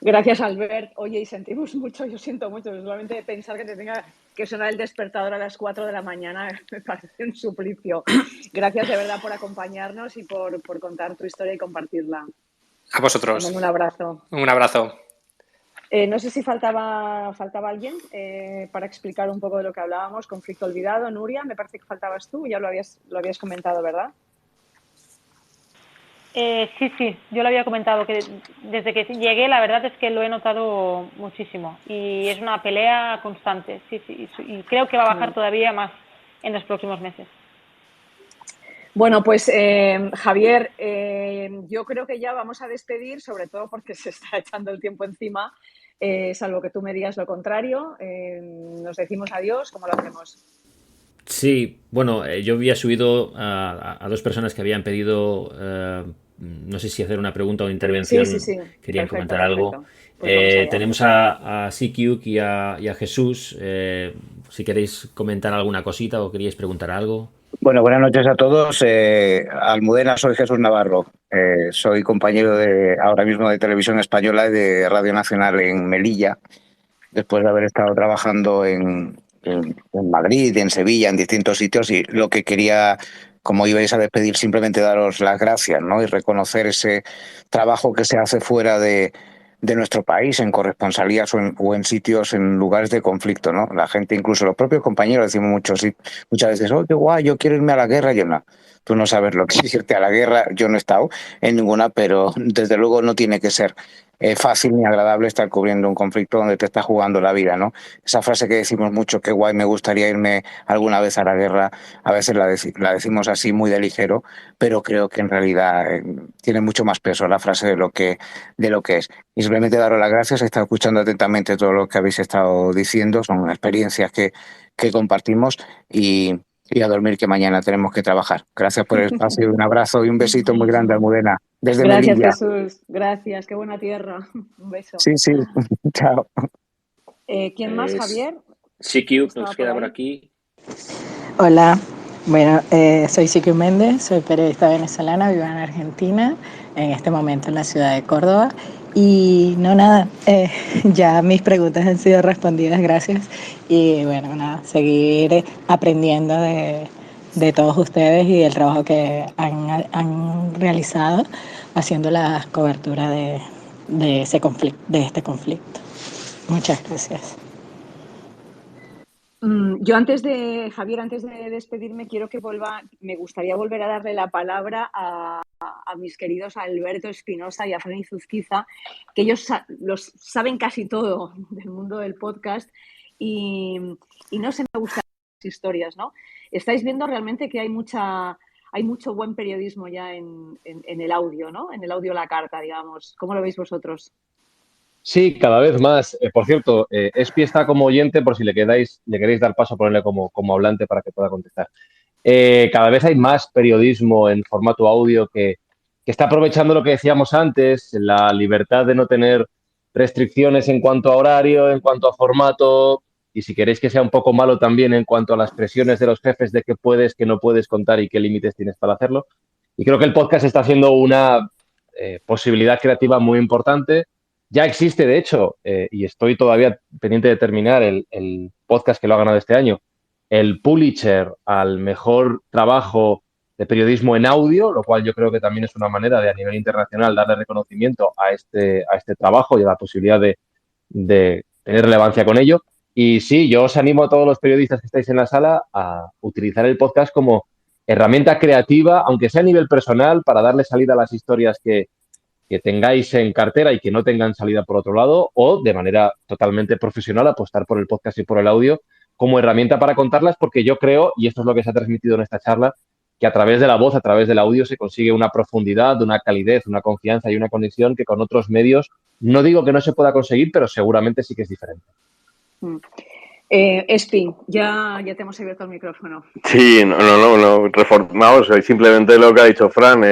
Gracias, Albert. Oye, y sentimos mucho, yo siento mucho, solamente pensar que te tenga que sonar el despertador a las 4 de la mañana me parece un suplicio. Gracias de verdad por acompañarnos y por contar tu historia y compartirla. A vosotros. Un abrazo. Un abrazo. No sé si faltaba alguien para explicar un poco de lo que hablábamos, conflicto olvidado. Nuria, me parece que faltabas tú, ya lo habías comentado, ¿verdad? Sí, yo lo había comentado, que desde que llegué la verdad es que lo he notado muchísimo y es una pelea constante, sí, y creo que va a bajar todavía más en los próximos meses. Bueno, pues Javier, yo creo que ya vamos a despedir, sobre todo porque se está echando el tiempo encima, salvo que tú me digas lo contrario. Nos decimos adiós, ¿cómo lo hacemos? Sí, bueno, yo había subido a dos personas que habían pedido, no sé si hacer una pregunta o intervención, Sí. querían Perfecto, comentar algo. perfecto. Pues vamos allá. Tenemos a Sikyuk y a Jesús. Si queréis comentar alguna cosita o queríais preguntar algo. Bueno, buenas noches a todos. Almudena, soy Jesús Navarro. Soy compañero ahora mismo de Televisión Española y de Radio Nacional en Melilla, después de haber estado trabajando en Madrid, en Sevilla, en distintos sitios. Y lo que quería, como ibais a despedir, simplemente daros las gracias, ¿no? Y reconocer ese trabajo que se hace fuera de nuestro país, en corresponsalías o en sitios, en lugares de conflicto, ¿no? La gente, incluso los propios compañeros, decimos muchas veces, oh, qué guay, yo quiero irme a la guerra. Yo no. Tú no sabes lo que es irte a la guerra. Yo no he estado en ninguna, pero desde luego no tiene que ser fácil ni agradable estar cubriendo un conflicto donde te está jugando la vida, ¿no? Esa frase que decimos mucho, qué guay, me gustaría irme alguna vez a la guerra, a veces la decimos así muy de ligero, pero creo que en realidad tiene mucho más peso la frase de lo que es. Y simplemente daros las gracias, he estado escuchando atentamente todo lo que habéis estado diciendo, son experiencias que compartimos y a dormir, que mañana tenemos que trabajar. Gracias por el espacio, un abrazo y un besito muy grande, Almudena, desde Gracias, Melilla. Jesús. Gracias, qué buena tierra. Un beso. Sí, chao. ¿Quién más, Javier? Sikyuk nos queda por aquí. Hola, bueno, soy Sikyuk Méndez, soy periodista venezolana, vivo en Argentina, en este momento en la ciudad de Córdoba. Y no, nada, ya mis preguntas han sido respondidas, gracias. Y bueno, nada, seguir aprendiendo de todos ustedes y del trabajo que han realizado haciendo la cobertura de este conflicto. Muchas gracias. Yo Javier, antes de despedirme, me gustaría volver a darle la palabra a mis queridos Alberto Espinosa y a Fran Izuzquiza, que ellos los saben casi todo del mundo del podcast y no se me gustan las historias, ¿no? Estáis viendo realmente que hay mucho buen periodismo ya en el audio, ¿no? En el audio a la carta, digamos. ¿Cómo lo veis vosotros? Sí, cada vez más. Por cierto, Espi está como oyente por si le queréis dar paso a ponerle como hablante para que pueda contestar. Cada vez hay más periodismo en formato audio que está aprovechando lo que decíamos antes, la libertad de no tener restricciones en cuanto a horario, en cuanto a formato, y si queréis que sea un poco malo también en cuanto a las presiones de los jefes de qué puedes, qué no puedes contar y qué límites tienes para hacerlo. Y creo que el podcast está haciendo una posibilidad creativa muy importante. Ya existe, de hecho, y estoy todavía pendiente de terminar el podcast que lo ha ganado este año, el Pulitzer al mejor trabajo de periodismo en audio, lo cual yo creo que también es una manera de, a nivel internacional, darle reconocimiento a este trabajo y a la posibilidad de tener relevancia con ello. Y sí, yo os animo a todos los periodistas que estáis en la sala a utilizar el podcast como herramienta creativa, aunque sea a nivel personal, para darle salida a las historias que tengáis en cartera y que no tengan salida por otro lado, o de manera totalmente profesional apostar por el podcast y por el audio como herramienta para contarlas, porque yo creo, y esto es lo que se ha transmitido en esta charla, que a través de la voz, a través del audio, se consigue una profundidad, una calidez, una confianza y una conexión que con otros medios, no digo que no se pueda conseguir, pero seguramente sí que es diferente. Espi, ya te hemos abierto el micrófono. Sí, no, reformamos, simplemente lo que ha dicho Fran,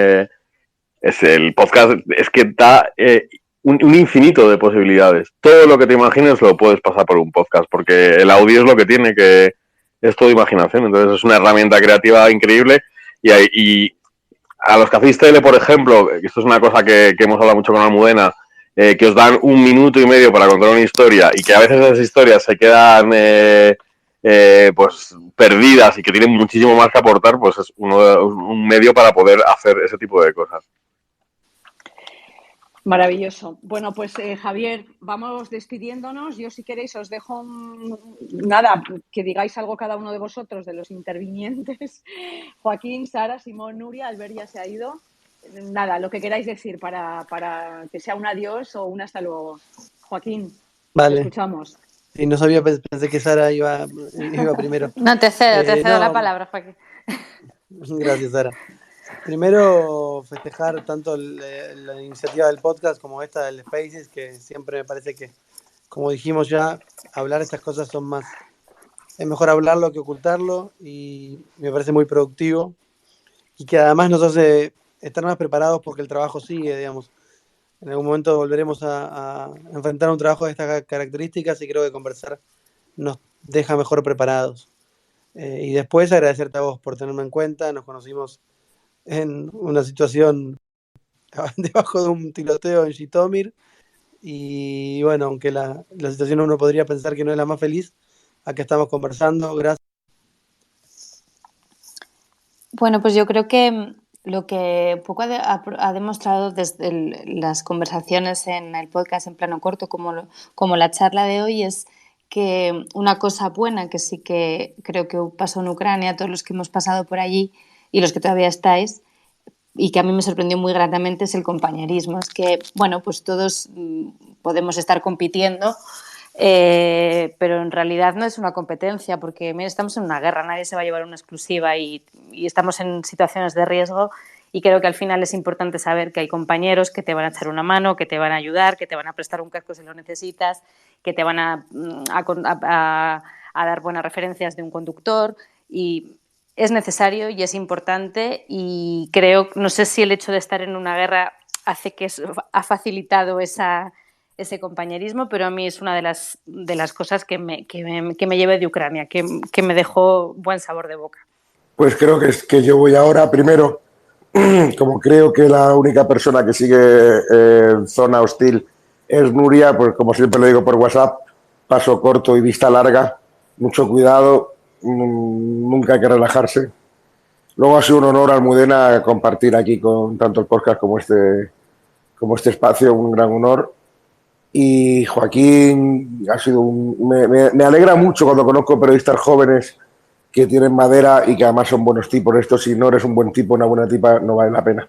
es el podcast, es que da un infinito de posibilidades. Todo lo que te imagines lo puedes pasar por un podcast, porque el audio es lo que tiene, que es todo imaginación. Entonces es una herramienta creativa increíble y a los que hacéis tele, por ejemplo, esto es una cosa que hemos hablado mucho con Almudena, que os dan 1 minuto y medio para contar una historia y que a veces esas historias se quedan pues perdidas y que tienen muchísimo más que aportar, pues es un medio para poder hacer ese tipo de cosas. Maravilloso. Bueno, pues Javier, vamos despidiéndonos. Yo, si queréis, os dejo nada, que digáis algo cada uno de vosotros, de los intervinientes. Joaquín, Sara, Simón, Nuria, Albert ya se ha ido. nada, lo que queráis decir para que sea un adiós o un hasta luego. Joaquín, Vale. te escuchamos. Sí, no sabía, pensé que Sara iba primero. No, te cedo No, la palabra, Joaquín. Gracias, Sara. Primero, festejar tanto la iniciativa del podcast como esta del Spaces, que siempre me parece que, como dijimos ya, hablar estas cosas es mejor hablarlo que ocultarlo, y me parece muy productivo y que además nos hace estar más preparados porque el trabajo sigue, digamos. En algún momento volveremos a enfrentar un trabajo de estas características y creo que conversar nos deja mejor preparados. Y después agradecerte a vos por tenerme en cuenta. Nos conocimos en una situación debajo de un tiroteo en Jitomir, y bueno, aunque la situación uno podría pensar que no es la más feliz, acá estamos conversando. Gracias. Bueno, pues yo creo que lo que poco ha demostrado desde las conversaciones en el podcast en plano corto, como la charla de hoy, es que una cosa buena que sí que creo que pasó en Ucrania, todos los que hemos pasado por allí y los que todavía estáis, y que a mí me sorprendió muy gratamente, es el compañerismo. Es que, bueno, pues todos podemos estar compitiendo, pero en realidad no es una competencia, porque mira, estamos en una guerra, nadie se va a llevar una exclusiva y estamos en situaciones de riesgo, y creo que al final es importante saber que hay compañeros que te van a echar una mano, que te van a ayudar, que te van a prestar un casco si lo necesitas, que te van a dar buenas referencias de un conductor, y es necesario y es importante, y creo, no sé si el hecho de estar en una guerra ha facilitado ese compañerismo, pero a mí es una de las cosas que me llevé de Ucrania, que me dejó buen sabor de boca. Pues creo que yo voy ahora primero, como creo que la única persona que sigue en zona hostil es Nuria, pues como siempre le digo por WhatsApp, paso corto y vista larga, mucho cuidado, nunca hay que relajarse. Luego ha sido un honor, Almudena, compartir aquí con tanto el podcast como este espacio, un gran honor. Y Joaquín, ha sido me alegra mucho cuando conozco periodistas jóvenes que tienen madera y que además son buenos tipos. Esto, si no eres un buen tipo, una buena tipa, no vale la pena.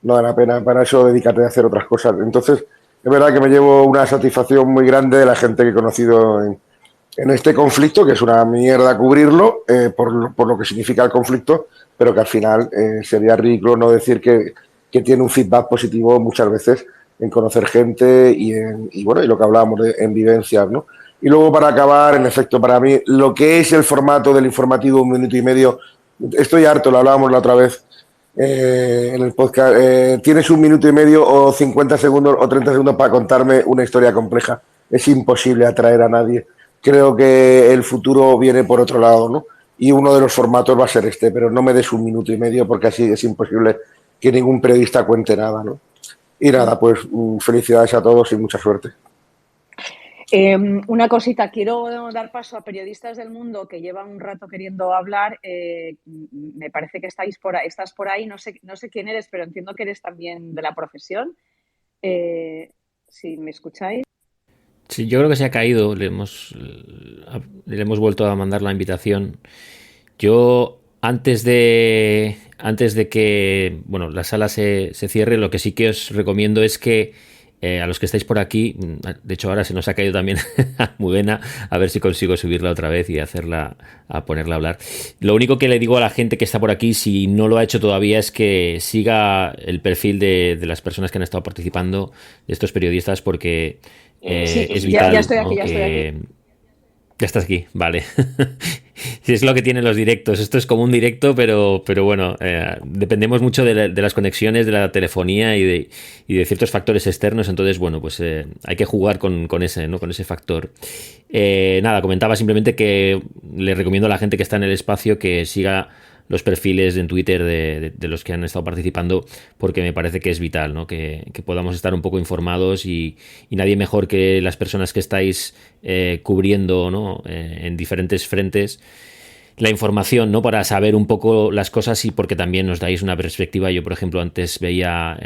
No vale la pena. Para eso dedícate a hacer otras cosas. Entonces, es verdad que me llevo una satisfacción muy grande de la gente que he conocido en este conflicto, que es una mierda cubrirlo por lo que significa el conflicto, pero que al final sería ridículo no decir que tiene un feedback positivo muchas veces en conocer gente y bueno, y lo que hablábamos en vivencias, ¿no? Y luego, para acabar, en efecto, para mí, lo que es el formato del informativo 1 minuto y medio, estoy harto, lo hablábamos la otra vez en el podcast, tienes 1 minuto y medio o 50 segundos o 30 segundos para contarme una historia compleja. Es imposible atraer a nadie. Creo que el futuro viene por otro lado, ¿no? Y uno de los formatos va a ser este, pero no me des 1 minuto y medio porque así es imposible que ningún periodista cuente nada, ¿no? Y nada, pues felicidades a todos y mucha suerte. Una cosita, quiero dar paso a periodistas del mundo que llevan un rato queriendo hablar. Me parece que estás por ahí, no sé quién eres, pero entiendo que eres también de la profesión. Si me escucháis. Sí, yo creo que se ha caído, le hemos vuelto a mandar la invitación. Yo, antes de que la sala se cierre, lo que sí que os recomiendo es que a los que estáis por aquí, de hecho ahora se nos ha caído también Almudena, a ver si consigo subirla otra vez y ponerla a hablar. Lo único que le digo a la gente que está por aquí, si no lo ha hecho todavía, es que siga el perfil de las personas que han estado participando, de estos periodistas, porque es vital. Ya estoy aquí, ya estoy aquí. Ya estás aquí, vale. Es lo que tienen los directos. Esto es como un directo, pero bueno, dependemos mucho de las conexiones, de la telefonía y de ciertos factores externos. Entonces, bueno, pues hay que jugar con ese, ¿no? Con ese factor. Nada, comentaba simplemente que le recomiendo a la gente que está en el espacio que siga los perfiles en Twitter de los que han estado participando, porque me parece que es vital, ¿no? Que podamos estar un poco informados y nadie mejor que las personas que estáis cubriendo, ¿no? En diferentes frentes la información, ¿no? Para saber un poco las cosas y porque también nos dais una perspectiva. Yo, por ejemplo, antes veía,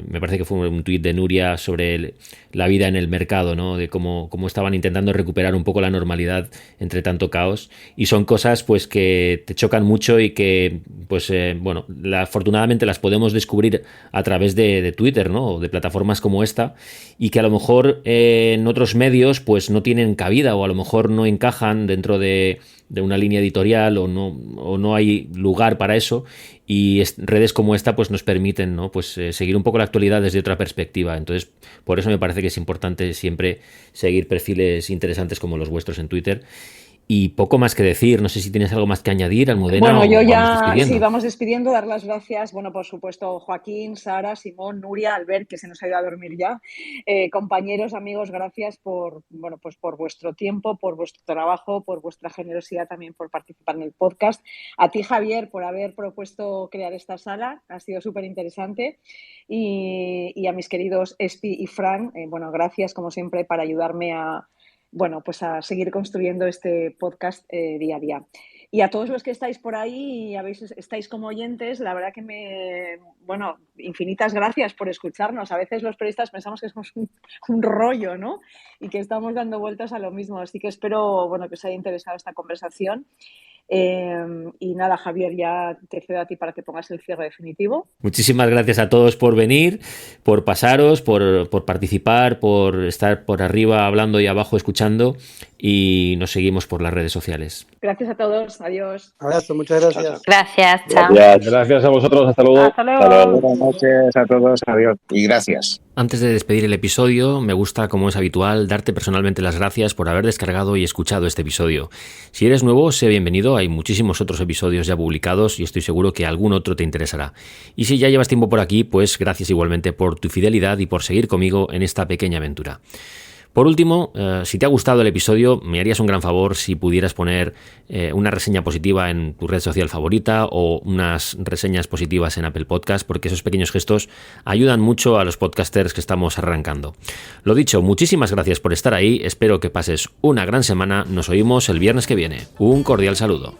me parece que fue un tuit de Nuria sobre la vida en el mercado, ¿no? De cómo estaban intentando recuperar un poco la normalidad entre tanto caos, y son cosas pues que te chocan mucho y que pues bueno, afortunadamente las podemos descubrir a través de Twitter, ¿no? O de plataformas como esta, y que a lo mejor en otros medios pues no tienen cabida, o a lo mejor no encajan dentro de una línea editorial, o no hay lugar para eso, y redes como esta pues nos permiten, ¿no? Pues seguir un poco la actualidad desde otra perspectiva. Entonces, por eso me parece que es importante siempre seguir perfiles interesantes como los vuestros en Twitter. Y poco más que decir, no sé si tienes algo más que añadir, Almudena. Bueno, yo ya, vamos despidiendo. sí, vamos despidiendo, dar las gracias, bueno, por supuesto, Joaquín, Sara, Simón, Nuria, Albert, que se nos ha ido a dormir ya, compañeros, amigos, gracias por, bueno, pues por vuestro tiempo, por vuestro trabajo, por vuestra generosidad también por participar en el podcast. A ti, Javier, por haber propuesto crear esta sala, ha sido súper interesante. Y a mis queridos Espi y Fran, bueno, gracias como siempre para ayudarme bueno, pues a seguir construyendo este podcast día a día. Y a todos los que estáis por ahí y estáis como oyentes, la verdad que bueno, infinitas gracias por escucharnos. A veces los periodistas pensamos que somos un rollo, ¿no? Y que estamos dando vueltas a lo mismo. Así que espero, bueno, que os haya interesado esta conversación. Y nada, Javier, ya te cedo a ti para que pongas el cierre definitivo. Muchísimas gracias a todos por venir, por pasaros, por participar, por estar por arriba hablando y abajo escuchando, y nos seguimos por las redes sociales. Gracias a todos, adiós. Abrazo, muchas gracias. Gracias, chao. Gracias a vosotros, hasta luego. Hasta luego. Hasta luego, buenas noches a todos, adiós y gracias. Antes de despedir el episodio, me gusta, como es habitual, darte personalmente las gracias por haber descargado y escuchado este episodio. Si eres nuevo, sé bienvenido, hay muchísimos otros episodios ya publicados y estoy seguro que algún otro te interesará. Y si ya llevas tiempo por aquí, pues gracias igualmente por tu fidelidad y por seguir conmigo en esta pequeña aventura. Por último, si te ha gustado el episodio, me harías un gran favor si pudieras poner una reseña positiva en tu red social favorita o unas reseñas positivas en Apple Podcast, porque esos pequeños gestos ayudan mucho a los podcasters que estamos arrancando. Lo dicho, muchísimas gracias por estar ahí, espero que pases una gran semana, nos oímos el viernes que viene. Un cordial saludo.